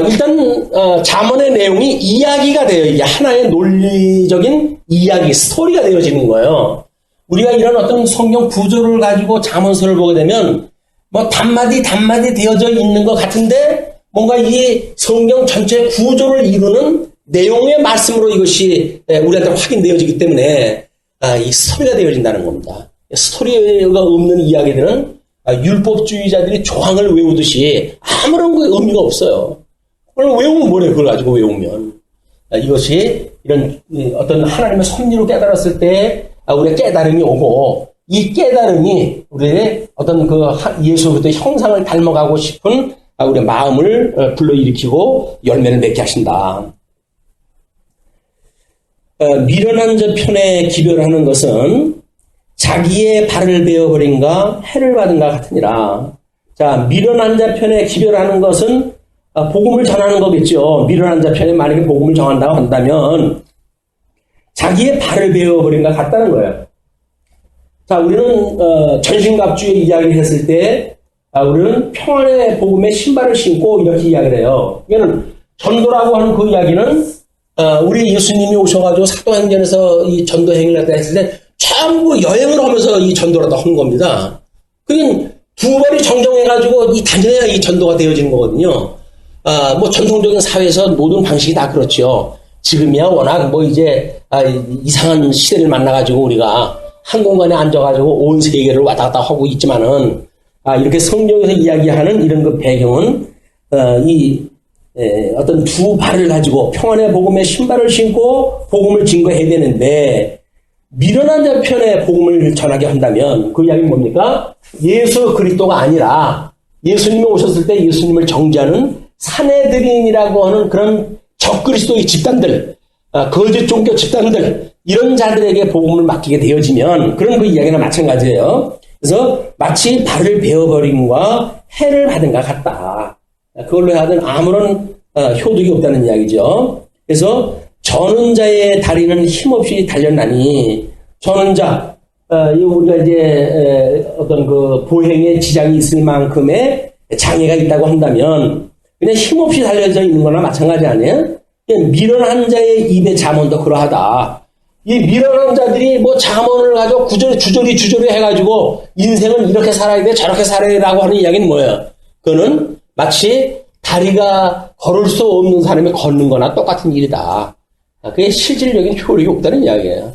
일단 잠언의 내용이 이야기가 돼요. 이게 하나의 논리적인 이야기, 스토리가 되어지는 거예요. 우리가 이런 어떤 성경 구조를 가지고 잠언서를 보게 되면 뭐 단마디 되어져 있는 것 같은데 뭔가 이 성경 전체 구조를 이루는 내용의 말씀으로 이것이 우리한테 확인되어지기 때문에 이 스토리가 되어진다는 겁니다. 스토리가 없는 이야기들은 율법주의자들이 조항을 외우듯이 아무런 그 의미가 없어요. 그걸 외우면 뭐래? 그걸 가지고 외우면 이것이 이런 어떤 하나님의 섭리로 깨달았을 때 우리의 깨달음이 오고 이 깨달음이 우리의 어떤 그 예수 그리스도의 형상을 닮아가고 싶은 우리의 마음을 불러일으키고 열매를 맺게 하신다. 미련한 자 편에 기별하는 것은 자기의 발을 베어버린가 해를 받은가 같으니라. 자, 미련한 자 편에 기별하는 것은 복음을 전하는 거겠죠. 미련한 자 편에 만약에 복음을 전한다고 한다면 자기의 발을 베어버린가 같다는 거예요. 자, 우리는 전신갑주의 이야기를 했을 때 우리는 평안의 복음의 신발을 신고 이렇게 이야기를 해요. 이거는 전도라고 하는 그 이야기는 우리 예수님이 오셔가지고 사도행전에서 이 전도 행위를 했다 했을 때 전부 여행을 하면서 이 전도를 다 한 겁니다. 그건 두 발이 정정해가지고 다녀야 이 전도가 되어지는 거거든요. 뭐 전통적인 사회에서 모든 방식이 다 그렇죠. 지금이야 워낙 뭐 이제 이상한 시대를 만나가지고 우리가 한 공간에 앉아가지고 온 세계를 왔다 갔다 하고 있지만은 이렇게 성경에서 이야기하는 이런 그 배경은 어떤 두 발을 가지고 평안의 복음의 신발을 신고 복음을 증거해야 되는데 미련한 자 편에 복음을 전하게 한다면 그 이야기는 뭡니까? 예수 그리스도가 아니라 예수님이 오셨을 때 예수님을 정죄하는 사내들인이라고 하는 그런 적그리스도의 집단들, 거짓 종교 집단들 이런 자들에게 복음을 맡기게 되어지면 그런 그 이야기나 마찬가지예요. 그래서 마치 발을 베어버림과 해를 받은 것 같다. 그걸로 하여튼 아무런 효력이 없다는 이야기죠. 그래서 저는 자의 다리는 힘없이 달렸나니 저는 자 우리가 이제 어떤 그 보행에 지장이 있을 만큼의 장애가 있다고 한다면 그냥 힘없이 달려져 있는 거나 마찬가지 아니에요? 미련한 자의 입의 잠언도 그러하다. 이 미련한 자들이 뭐 잠언을 가지고 주저리 해가지고 인생은 이렇게 살아야 돼 저렇게 살아야 돼라고 하는 이야기는 뭐예요? 그거는 마치 다리가 걸을 수 없는 사람이 걷는 거나 똑같은 일이다. 그게 실질적인 효력이 없다는 이야기예요.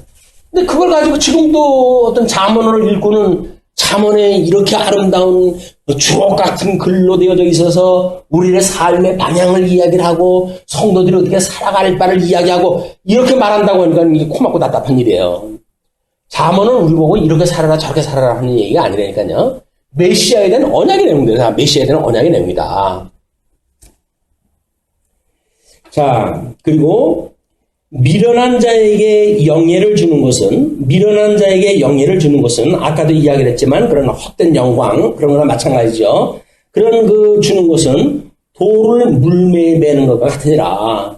근데 그걸 가지고 지금도 어떤 잠언을 읽고는 잠언에 이렇게 아름다운 주옥 같은 글로 되어져 있어서 우리의 삶의 방향을 이야기를 하고 성도들이 어떻게 살아갈 바를 이야기하고 이렇게 말한다고 하니까 이게 코막고 답답한 일이에요. 잠언은 우리 보고 이렇게 살아라 저렇게 살아라 하는 얘기가 아니라니까요. 메시아에 대한 언약의 내용들이다. 메시아에 대한 언약의 내용이다. 자, 그리고 미련한 자에게 영예를 주는 것은 아까도 이야기를 했지만 그런 헛된 영광 그런 거나 마찬가지죠. 그런 그 주는 것은 돌을 물매에 매는 것과 같으니라.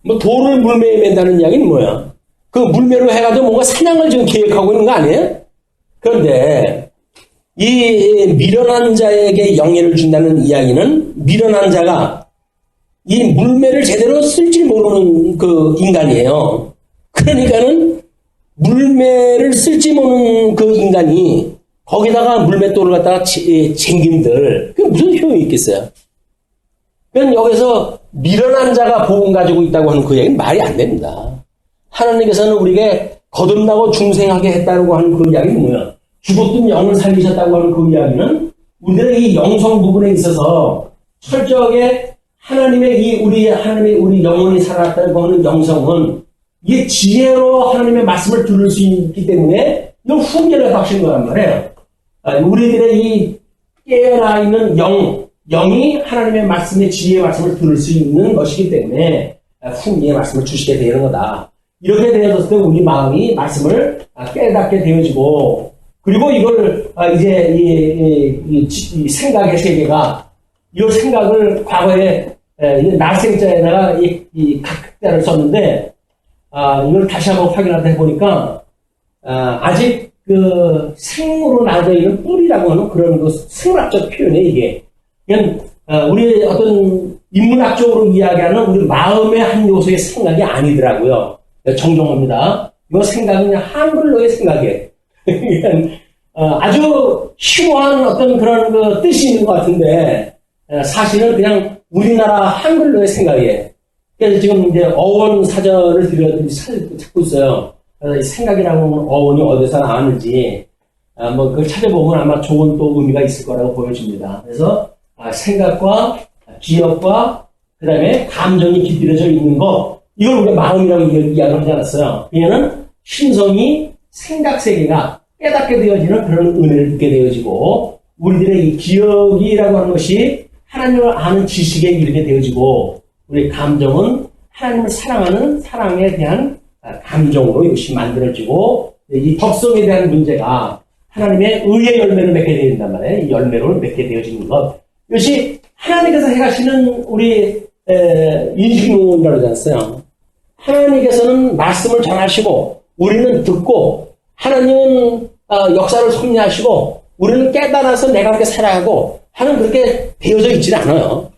뭐 돌을 물매에 맨다는 이야기는 뭐야? 그 물매로 해가지고 뭔가 사냥을 지금 계획하고 있는 거 아니에요? 그런데 이 미련한 자에게 영예를 준다는 이야기는 미련한 자가 이 물매를 제대로 쓸지 모르는 그 인간이에요. 그러니까는 물매를 쓸지 모르는 그 인간이 거기다가 물맷돌을 갖다가 쟁긴들, 그게 무슨 효용이 있겠어요? 그러니까 여기서 미련한 자가 복음 가지고 있다고 하는 그 얘기는 말이 안 됩니다. 하나님께서는 우리에게 거듭나고 중생하게 했다고 하는 그 이야기는 뭐야? 죽었던 영을 살리셨다고 하는 그 이야기는 우리들의 이 영성 부분에 있어서 철저하게 하나님의 우리 영혼이 살아났다고 하는 영성은 이게 지혜로 하나님의 말씀을 들을 수 있기 때문에 이건 훈계를 하신 거란 말이에요. 우리들의 이 깨어나 있는 영이 하나님의 말씀의 지혜의 말씀을 들을 수 있는 것이기 때문에 훈계의 말씀을 주시게 되는 거다. 이렇게 되어졌을 때 우리 마음이 말씀을 깨닫게 되어지고, 그리고 이걸 이제 이 생각의 세계가 이 생각을 과거에 날생자에다가 이 각자를 썼는데, 이걸 다시 한번 확인하다 해보니까 아직 그 생으로 나져 있는 뿌리라고 하는 그런 그 생물학적 표현이에요, 이게. 그냥 우리 어떤 인문학적으로 이야기하는 우리 마음의 한 요소의 생각이 아니더라고요. 정정합니다. 이거 생각은 그냥 한글로의 생각이에요. 아주 심오한 어떤 그런 그 뜻이 있는 것 같은데, 사실은 그냥 우리나라 한글로의 생각이에요. 그래서 지금 이제 어원 사전을 찾고 있어요. 생각이라고 하는 어원이 어디서 나왔는지, 뭐 그걸 찾아보면 아마 좋은 또 의미가 있을 거라고 보여집니다. 그래서 생각과 기억과 그 다음에 감정이 깃들여져 있는 것, 이걸 우리가 마음이라고 이야기를 하지 않았어요. 얘는 심성이 생각세계가 깨닫게 되어지는 그런 은혜를 듣게 되어지고, 우리들의 이 기억이라고 하는 것이 하나님을 아는 지식에 이르게 되어지고, 우리 감정은 하나님을 사랑하는 사랑에 대한 감정으로 이것이 만들어지고, 이 덕성에 대한 문제가 하나님의 의의 열매를 맺게 된단 말이에요. 이 열매를 맺게 되어지는 것. 이것이 하나님께서 해가시는 우리 인식론이라고 하지 않았어요. 하나님께서는 말씀을 전하시고 우리는 듣고, 하나님은 역사를 섭리하시고 우리는 깨달아서 내가 그렇게 살아가고 하는, 그렇게 되어져 있지는 않아요.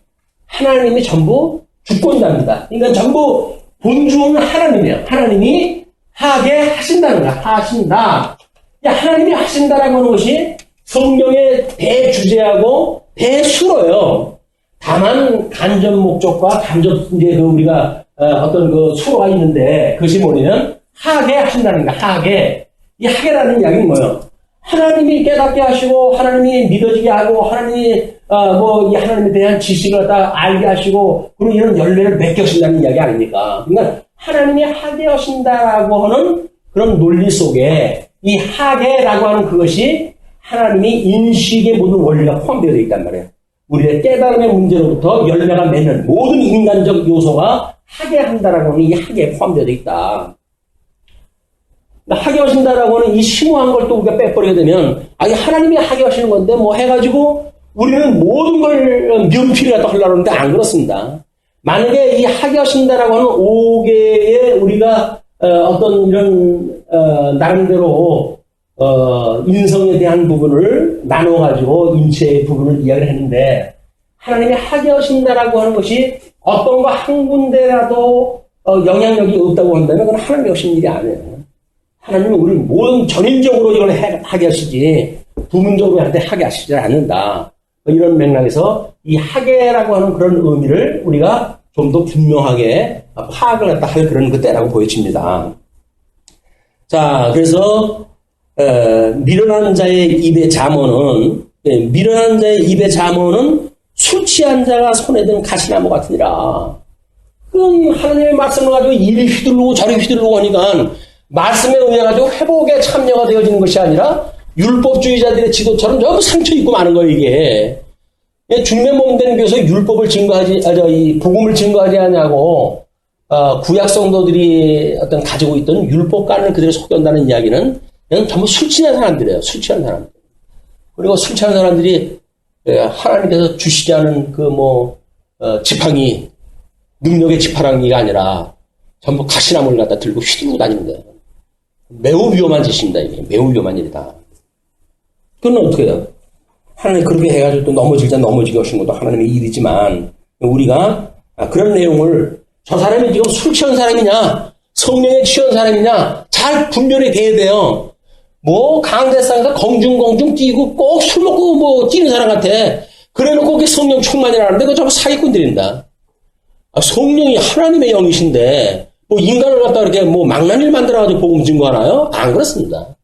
하나님이 전부 주권자입니다. 그러니까 전부 본주는 하나님이에요. 하나님이 하게 하신다는 거야. 하신다. 하나님이 하신다라고 하는 것이 성경의 대주제하고 대수로요. 다만 간접 목적과 간접 이제 우리가 어떤 그 수로가 있는데, 그것이 뭐냐면 하게 하신다는 거야. 하게. 이 하게라는 이야기는 뭐예요? 하나님이 깨닫게 하시고 하나님이 믿어지게 하고 하나님이 이 하나님에 대한 지식을 다 알게 하시고, 그리고 이런 열매를 맺게 하신다는 이야기 아닙니까? 그러니까 하나님이 하게 하신다라고 하는 그런 논리 속에 이 하게라고 하는 그것이 하나님이 인식의 모든 원리가 포함되어 있단 말이에요. 우리의 깨달음의 문제로부터 열매가 맺는 모든 인간적 요소가 하게 한다라고 하는 이 하게에 포함되어 있다. 하게 하신다라고 하는 이 심오한 걸 또 우리가 빼버리게 되면, 하나님이 하게 하시는 건데 뭐 해가지고 우리는 모든 걸 면피를 갖다 하려고 하는데 안 그렇습니다. 만약에 이 하게 하신다라고 하는 5개의 우리가 어떤 이런 나름대로 인성에 대한 부분을 나눠가지고 인체의 부분을 이야기를 했는데, 하나님이 하게 하신다라고 하는 것이 어떤 거 한 군데라도 영향력이 없다고 한다면 그건 하나님이 하신 일이 아니에요. 하나님은 우리를 모든 전인적으로 이걸 하게 하시지 부분적으로 할 때 하게 하시지 않는다. 이런 맥락에서 이 하게라고 하는 그런 의미를 우리가 좀 더 분명하게 파악을 했다 할 그런 그때라고 보여집니다. 자, 그래서 미련한 자의 입의 잠언은, 미련한 자의 입의 잠언은 술 취한 자가 손에 든 가시나무 같으니라. 그건 하나님의 말씀을 가지고 이리 휘둘르고 저리 휘둘르고 하니까 말씀에 의해 가지고 회복에 참여가 되어지는 것이 아니라 율법주의자들의 지도처럼 전부 상처 입고 마는 거예요, 이게. 중매 몸되는 교회에서 율법을 이 복음을 증거하지 않냐고, 구약 성도들이 어떤 가지고 있던 율법관을 그대로 속여온다는 이야기는 그냥 전부 술 취한 사람들이에요, 술 취한 사람들. 그리고 술 취한 사람들이 하나님께서 주시지 않은 지팡이, 능력의 지팡이가 아니라 전부 가시나무를 갖다 들고 휘두르고 다니는 거예요. 매우 위험한 짓입니다, 이게. 매우 위험한 일이다. 그건 어떻게 해요? 하나님 그렇게 해가지고 또 넘어지게 하신 것도 하나님의 일이지만, 우리가 그런 내용을 저 사람이 지금 술 취한 사람이냐, 성령에 취한 사람이냐, 잘 분별이 돼야 돼요. 뭐 강대상에서 공중공중 뛰고 꼭 술 먹고 뭐 뛰는 사람 같아. 그래놓고 그게 성령 충만이라는데 그거 전부 사기꾼들입니다. 성령이 하나님의 영이신데 뭐 인간을 갖다 이렇게 뭐 망난 일 만들어가지고 복음 증거하나요? 안 그렇습니다.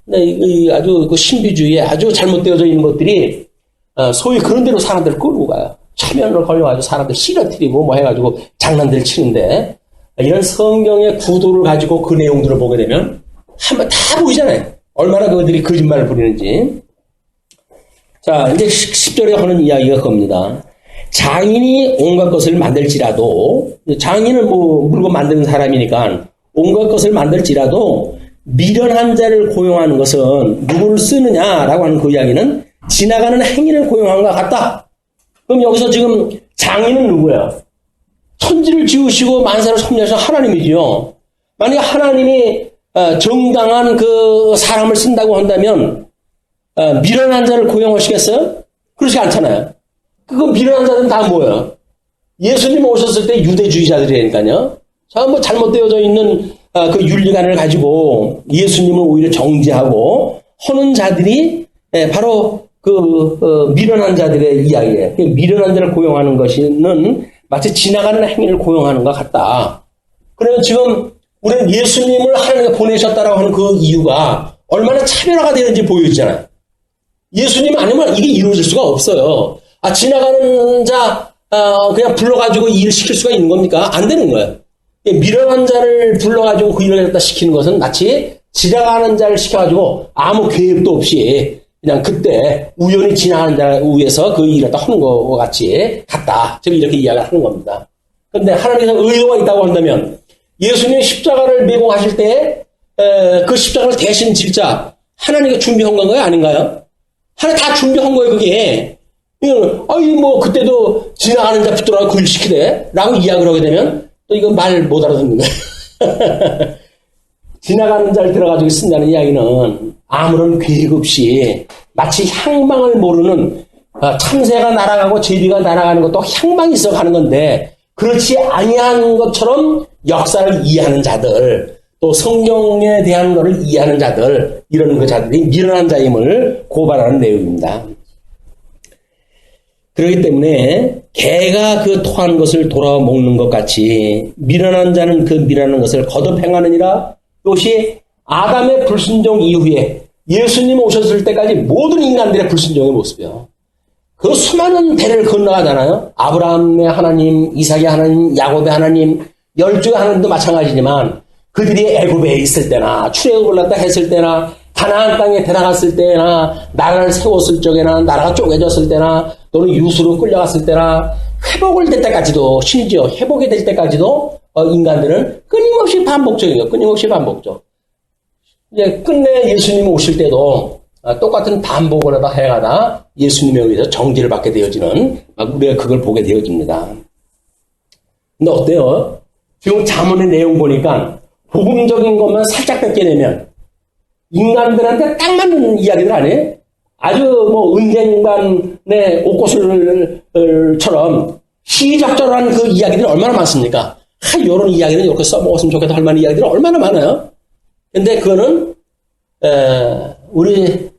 근데 아주 그 신비주의에 아주 잘못되어져 있는 것들이 소위 그런 대로 사람들을 끌고 가요. 차면을 걸려가지고 사람들 시러트리고 뭐 해가지고 장난들 치는데 이런 성경의 구도를 가지고 그 내용들을 보게 되면 한번 다 보이잖아요. 얼마나 그들이 거짓말을 부리는지. 자, 이제 10절에 하는 이야기가 그겁니다. 장인이 온갖 것을 만들지라도, 장인은 뭐 물건 만드는 사람이니까 온갖 것을 만들지라도 미련한 자를 고용하는 것은 누구를 쓰느냐라고 하는 그 이야기는 지나가는 행인을 고용한 것 같다. 그럼 여기서 지금 장인은 누구예요? 천지를 지으시고 만사를 섭리하신 하나님이지요. 만약에 하나님이 정당한 그 사람을 쓴다고 한다면 미련한 자를 고용하시겠어요? 그렇지 않잖아요. 그 미련한 자들은 다 뭐예요? 예수님 오셨을 때 유대주의자들이니까요. 자, 뭐 잘못되어져 있는 그 윤리관을 가지고 예수님을 오히려 정죄하고 하는 자들이 바로 그 미련한 자들의 이야기예요. 미련한 자를 고용하는 것은 마치 지나가는 행위를 고용하는 것 같다. 그러면 지금 우리는 예수님을 하나님께 보내셨다라고 하는 그 이유가 얼마나 차별화가 되는지 보여주잖아요. 예수님 아니면 이게 이루어질 수가 없어요. 지나가는 자 그냥 불러가지고 일을 시킬 수가 있는 겁니까? 안 되는 거예요. 미련한 자를 불러가지고 그 일을 갖다 시키는 것은 마치 지나가는 자를 시켜가지고 아무 계획도 없이 그냥 그때 우연히 지나가는 자 위해서 그 일을 갖다 하는 것 같이 같다. 지금 이렇게 이야기를 하는 겁니다. 그런데 하나님께서 의도가 있다고 한다면 예수님이 십자가를 메고 가실 때 그 십자가를 대신 질 자 하나님이 준비한 건가요? 아닌가요? 하나 다 준비한 거예요, 그게. 뭐 그때도 지나가는 자 붙들어가 그 일 시키대 라고 이야기를 하게 되면 또 이거 말 못 알아듣는 거예요. 지나가는 자를 들어가지고 쓴다는 이야기는 아무런 계획 없이 마치 향방을 모르는 참새가 날아가고 제비가 날아가는 것도 향방이 있어 가는 건데 그렇지 아니한 것처럼 역사를 이해하는 자들 또 성경에 대한 것을 이해하는 자들 이런 그 자들이 미련한 자임을 고발하는 내용입니다. 그렇기 때문에 개가 그 토한 것을 돌아 먹는 것 같이 미련한 자는 그 미련한 것을 거듭 행하느니라. 이것이 아담의 불순종 이후에 예수님 오셨을 때까지 모든 인간들의 불순종의 모습이에요. 그 수많은 대를 건너가잖아요. 아브라함의 하나님, 이삭의 하나님, 야곱의 하나님, 열조의 하나님도 마찬가지지만 그들이 애굽에 있을 때나 출애굽을 갖다 했을 때나 가나안 땅에 데려갔을 때나 나라를 세웠을 적에나 나라가 쪼개졌을 때나 또는 유수로 끌려갔을 때나 회복을 될 때까지도 심지어 회복이 될 때까지도 인간들은 끊임없이 반복적이에요. 끊임없이 반복적. 이제 끝내 예수님이 오실 때도 똑같은 반복을 하다 해가다 예수님에 의해서 정죄를 받게 되어지는 우리가 그걸 보게 되어집니다. 근데 어때요? 지금 잠언의 내용 보니까 복음적인 것만 살짝 뺏겨내면 인간들한테 딱 맞는 이야기들 아니에요? 아주 뭐 은쟁반의 옷고슬처럼 시적절한 그 이야기들이 얼마나 많습니까? 이런 이야기는 이렇게 써먹었으면 좋겠다 할 만한 이야기들은 얼마나 많아요? 근데 그거는 우리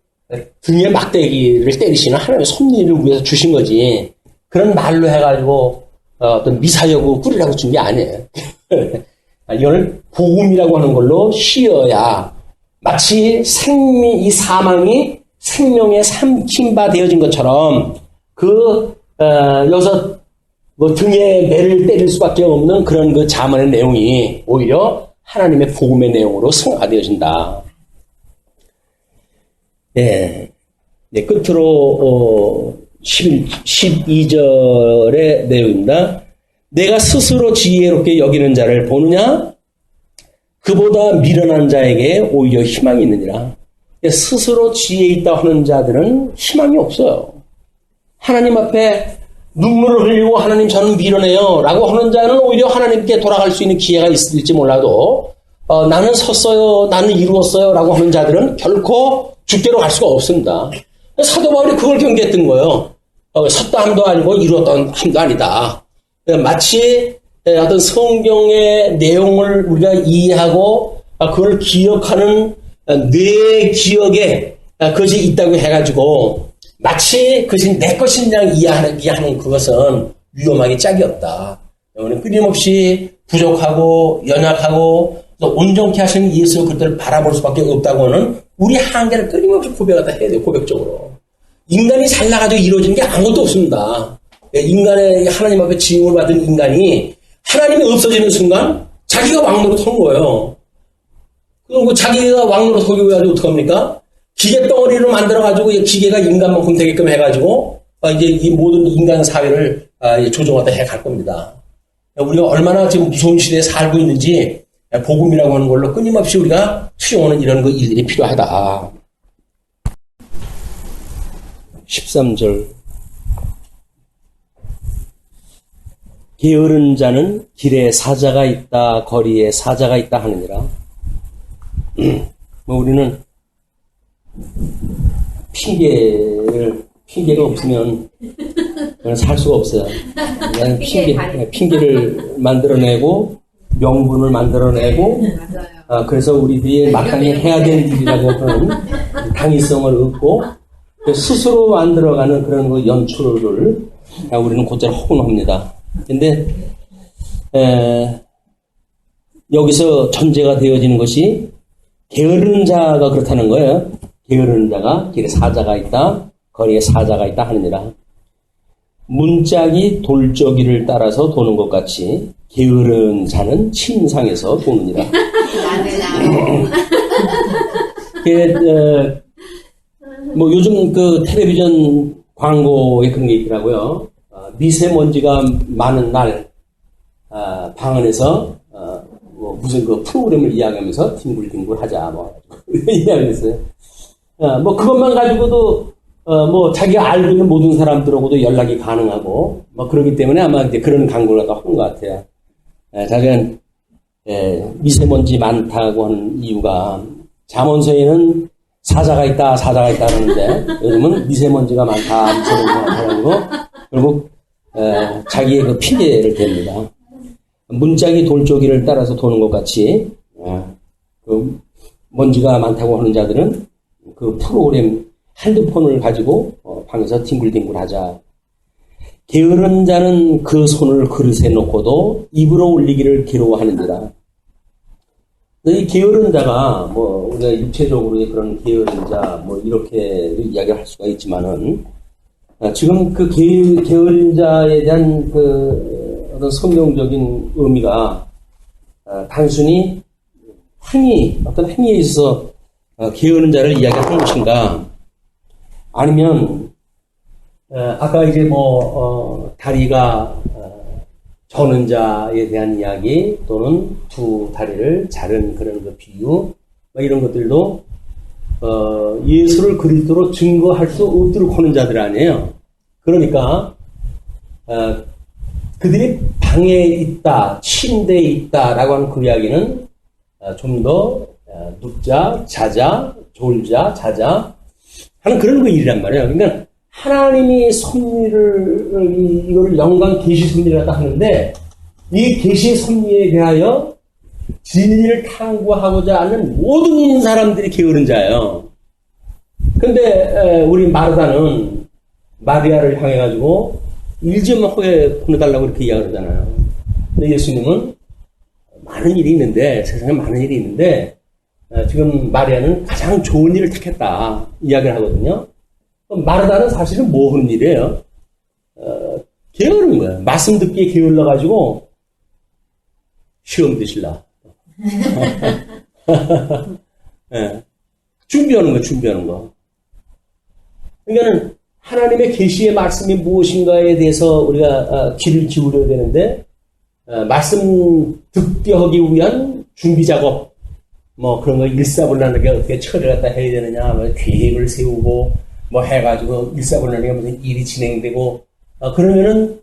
등에 막대기를 때리시는 하나님의 섭리를 위해서 주신 거지 그런 말로 해가지고 어떤 미사여구 꾸리라고 준 게 아니에요. 이거는 복음이라고 하는 걸로 씌어야 마치 이 사망이 생명에 삼킨 바 되어진 것처럼 여기서 뭐 등에 매를 때릴 수밖에 없는 그런 그 잠언의 내용이 오히려 하나님의 복음의 내용으로 승화되어진다. 네. 네, 끝으로 12절의 내용입니다. 내가 스스로 지혜롭게 여기는 자를 보느냐? 그보다 미련한 자에게 오히려 희망이 있느니라. 스스로 지혜 있다 하는 자들은 희망이 없어요. 하나님 앞에 눈물을 흘리고 하나님 저는 미련해요 라고 하는 자는 오히려 하나님께 돌아갈 수 있는 기회가 있을지 몰라도 나는 섰어요, 나는 이루었어요 라고 하는 자들은 결코 주께로 갈 수가 없습니다. 사도 바울이 그걸 경계했던 거예요. 섰다 함도 아니고 이루었던 함도 아니다. 마치 어떤 성경의 내용을 우리가 이해하고 그걸 기억하는 뇌 기억에 그것이 있다고 해가지고 마치 그것이 내 것인 양 이해하는 그것은 위험하기 짝이 없다. 우리는 끊임없이 부족하고 연약하고 또 온전케 하시는 예수 그들을 바라볼 수밖에 없다고 하는 우리 한계를 끊임없이 고백하다 해야 돼요. 고백적으로. 인간이 잘나가지고 이루어지는 게 아무것도 없습니다. 인간의 하나님 앞에 지음을 받은 인간이 하나님이 없어지는 순간 자기가 왕노릇 한 거예요. 그리고 자기가 왕노릇 하기 위해 어떡합니까? 기계 덩어리로 만들어가지고 기계가 인간만큼 되게끔 해가지고 이제 이 모든 인간 사회를 조종하다 해 갈 겁니다. 우리가 얼마나 지금 무서운 시대에 살고 있는지 복음이라고 하는 걸로 끊임없이 우리가 수용하는 이런 일들이 필요하다. 13절 게으른 자는 길에 사자가 있다 거리에 사자가 있다 하느니라. 우리는 핑계가 없으면 살 수가 없어요. 그냥 핑계를 만들어내고 명분을 만들어내고 그래서 우리들이 마땅히 해야 될 일이라고 하는 당위성을 얻고 스스로 만들어가는 그런 그 연출을 우리는 곧잘 허군합니다. 근데 여기서 전제가 되어지는 것이 게으른 자가 그렇다는 거예요. 게으른 자가 길에 사자가 있다 거리에 사자가 있다 하느니라. 문짝이 돌저기를 따라서 도는 것 같이 게으른 자는 침상에서 도느니라. 뭐 요즘 그 텔레비전 광고에 그런 게 있더라고요. 미세먼지가 많은 날 방 안에서 뭐 무슨 그 프로그램을 이야기하면서 뒹굴뒹굴 하자 뭐 이야기했어요. 뭐 그것만 가지고도 뭐 자기가 알고 있는 모든 사람들하고도 연락이 가능하고 뭐 그러기 때문에 아마 이제 그런 광고를 한 것 같아요. 자기는 미세먼지 많다고 하는 이유가 잠언서에는 사자가 있다 하는데 요즘은 미세먼지가 많다 하는 거 그리고 자기의 그 핑계를 댑니다. 문짝이 돌조기를 따라서 도는 것 같이 그 먼지가 많다고 하는 자들은 그 프로그램 핸드폰을 가지고 방에서 뒹굴뒹굴 하자. 게으른 자는 그 손을 그릇에 놓고도 입으로 올리기를 괴로워하는지라. 이 게으른 자가 뭐 우리가 육체적으로 그런 게으른 자 뭐 이렇게 이야기를 할 수가 있지만은 지금 그 게으른 자에 대한 그 어떤 성경적인 의미가 단순히 어떤 행위에 있어서 게으른 자를 이야기하는 것인가? 아니면 아까 이제 다리가 저는 자에 대한 이야기 또는 두 다리를 자른 그런 그 비유 뭐 이런 것들도 예수를 그리스도로 증거할 수 없도록 하는 자들 아니에요. 그러니까 그들이 방에 있다, 침대에 있다라고 하는 그 이야기는 좀 더 눕자, 자자, 졸자, 자자 하는 그런 그 일이란 말이에요. 그러니까 하나님이 섭리를 이거를 영광 계시 섭리라고 하는데 이 계시 섭리에 대하여 진리를 탐구하고자 하는 모든 사람들이 게으른 자예요. 근데 우리 마르다는 마리아를 향해 가지고 일 좀 하게 보내달라고 이렇게 이야기를 하잖아요. 근데 예수님은 많은 일이 있는데 세상에 많은 일이 있는데 지금 마리아는 가장 좋은 일을 택했다 이야기를 하거든요. 마르다는 사실은 뭐 하는 일이에요? 게으른 거예요. 말씀 듣기에 게을러가지고 시험 드실라. 네. 준비하는 거. 그러니까는 하나님의 계시의 말씀이 무엇인가에 대해서 우리가 귀를 기울여야 되는데 말씀 듣게 하기 위한 준비 작업 뭐 그런 거 일사불란하게 어떻게 처리를 갖다 해야 되느냐 뭐 계획을 세우고 뭐 해가지고 일사불란하게 무슨 일이 진행되고 그러면은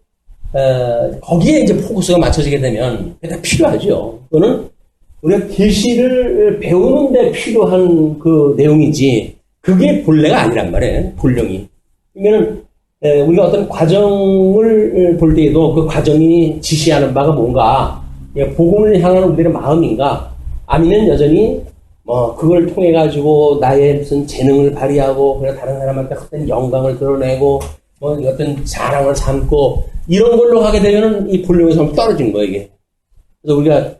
거기에 이제 포커스가 맞춰지게 되면 그게 필요하죠. 그거는 우리가 계시를 배우는데 필요한 그 내용이지 그게 본래가 아니란 말이에요. 본령이. 그러니까는 우리가 어떤 과정을 볼 때에도 그 과정이 지시하는 바가 뭔가 복음을 향하는 우리의 마음인가 아니면 여전히 뭐 그걸 통해 가지고 나의 무슨 재능을 발휘하고 그래 다른 사람한테 헛된 영광을 드러내고 뭐 어떤 자랑을 삼고 이런 걸로 하게 되면은 이 본령에서 좀 떨어지는 거예요, 이게. 그래서 우리가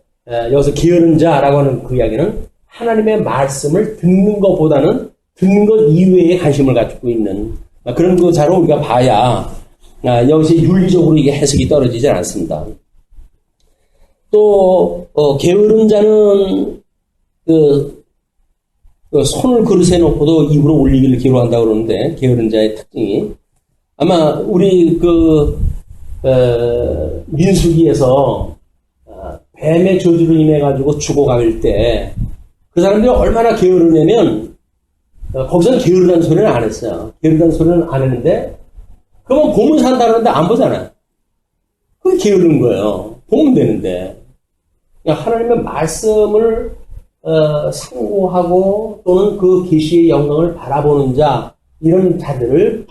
여기서 게으른 자라고 하는 그 이야기는 하나님의 말씀을 듣는 것보다는 듣는 것 이외에 관심을 갖고 있는 그런 그 자로 우리가 봐야 여기서 윤리적으로 이게 해석이 떨어지지 않습니다. 또 게으른 자는 그 손을 그릇에 놓고도 입으로 올리기를 기로한다고 그러는데 게으른 자의 특징이 아마 우리 민수기에서 뱀의 저주로 인해 가지고 죽어갈 때 그 사람들이 얼마나 게으르냐면 거기서는 게으르다는 소리는 안 했어요. 게으르다는 소리는 안 했는데 그러면 보면 산다는데 안 보잖아요. 그게 게으른 거예요. 보면 되는데 하나님의 말씀을 상고하고 또는 그 계시의 영광을 바라보는 자 이런 자들을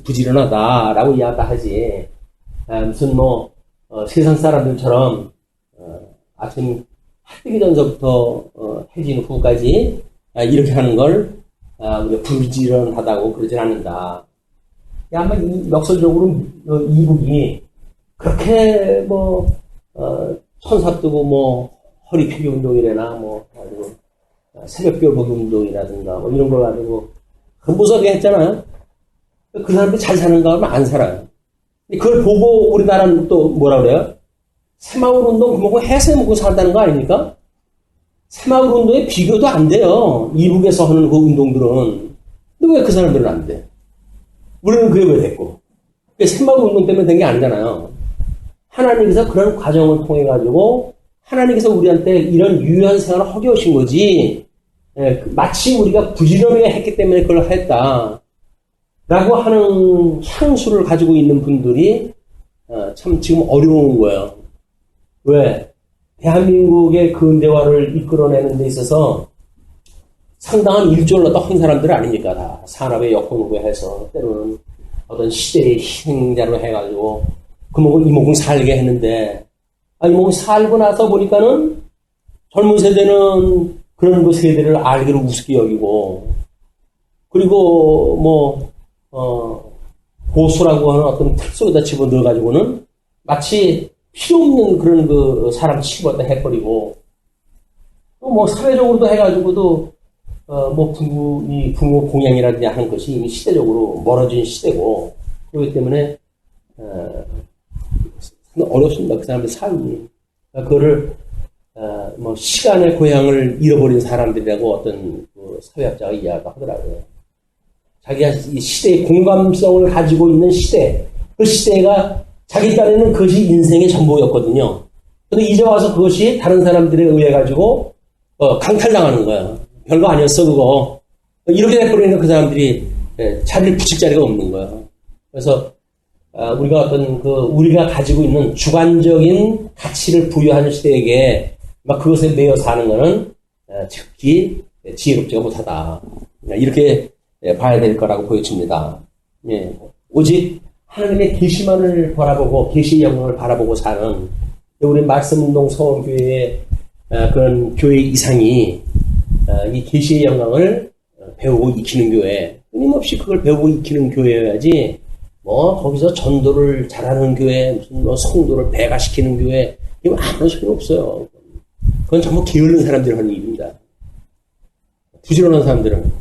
부지런하다라고 이야기하지 무슨 세상 사람들처럼 아침 해 뜨기 전서부터 해진 후까지 이렇게 하는 걸 우리가 부지런하다고 그러진 않는다. 아마 역설적으로 이북이 그렇게 천사 뜨고 허리 펴기 운동이래나 가지고 새벽별 보기 운동이라든가 이런 걸 가지고 무섭게 했잖아요. 그 사람들이 잘 사는가 하면 안 살아요. 그걸 보고 우리나라는 또 뭐라 그래요? 새마을 운동 그거 해서 먹고 산다는 거 아닙니까? 새마을 운동에 비교도 안 돼요. 이북에서 하는 그 운동들은. 근데 왜 그 사람들은 안 돼? 우리는 그게 왜 됐고? 새마을 운동 때문에 된 게 아니잖아요. 하나님께서 그런 과정을 통해 가지고 하나님께서 우리한테 이런 유효한 생활을 하게 오신 거지. 마치 우리가 부지런하게 했기 때문에 그걸 했다. 라고 하는 향수를 가지고 있는 분들이 참 지금 어려운 거예요. 왜? 대한민국의 근대화를 이끌어내는 데 있어서 상당한 일조를 얻어 한 사람들 아닙니까? 다 산업의 역공으로 해서 때로는 어떤 시대의 희생자로 해가지고 그목을 이목을 살게 했는데 이목을 살고 나서 보니까는 젊은 세대는 그런 그 세대를 알기로 우습게 여기고 그리고 보수라고 하는 어떤 틀 속에다 집어넣어가지고는 마치 필요 없는 그런 그 사람 치부다 해버리고 또 사회적으로도 해가지고도 부모 공양이라든지 하는 것이 이미 시대적으로 멀어진 시대고 그렇기 때문에 어렵습니다. 그 사람들 삶이 그거를 시간의 고향을 잃어버린 사람들이라고 어떤 그 사회학자가 이야기하더라고요. 자기가 이 시대의 공감성을 가지고 있는 시대, 그 시대가 자기 딴에는 그것이 인생의 전부였거든요. 근데 이제 와서 그것이 다른 사람들에 의해 가지고 강탈당하는 거야. 별거 아니었어 그거. 이렇게 돼버리니까 그 사람들이 자리를 붙일 자리가 없는 거야. 그래서 우리가 우리가 가지고 있는 주관적인 가치를 부여하는 시대에게 막 그것에 매여 사는 거는 특히 지혜롭지가 못하다. 이렇게 봐야 될 거라고 보여집니다. 오직 하나님의 계시만을 바라보고 계시의 영광을 바라보고 사는 우리 말씀운동 서원교회의 그런 교회 이상이 이 계시의 영광을 배우고 익히는 교회, 끊임없이 그걸 배우고 익히는 교회여야지 거기서 전도를 잘하는 교회, 무슨 성도를 배가시키는 교회, 이거 아무런 소용 없어요. 그건 전부 게으른 사람들이 하는 일입니다. 부지런한 사람들은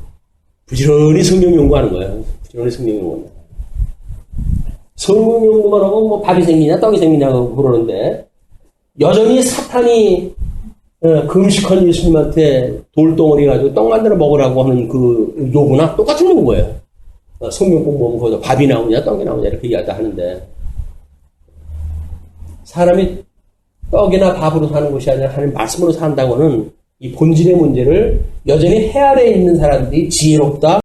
부지런히 성경 연구하는 거예요. 부지런히 성경 연구하는 거예요. 성경 연구만 하고 밥이 생기냐 떡이 생기냐고 그러는데 여전히 사탄이 금식한 예수님한테 돌덩어리 가지고 떡 만들어 먹으라고 하는 그 요구나 똑같은 요구예요. 성경 공부하면 거기서 밥이 나오냐 떡이 나오냐 이렇게 이야기를 하는데 사람이 떡이나 밥으로 사는 것이 아니라 하나님 말씀으로 산다고는 이 본질의 문제를 여전히 해 아래에 있는 사람들이 지혜롭다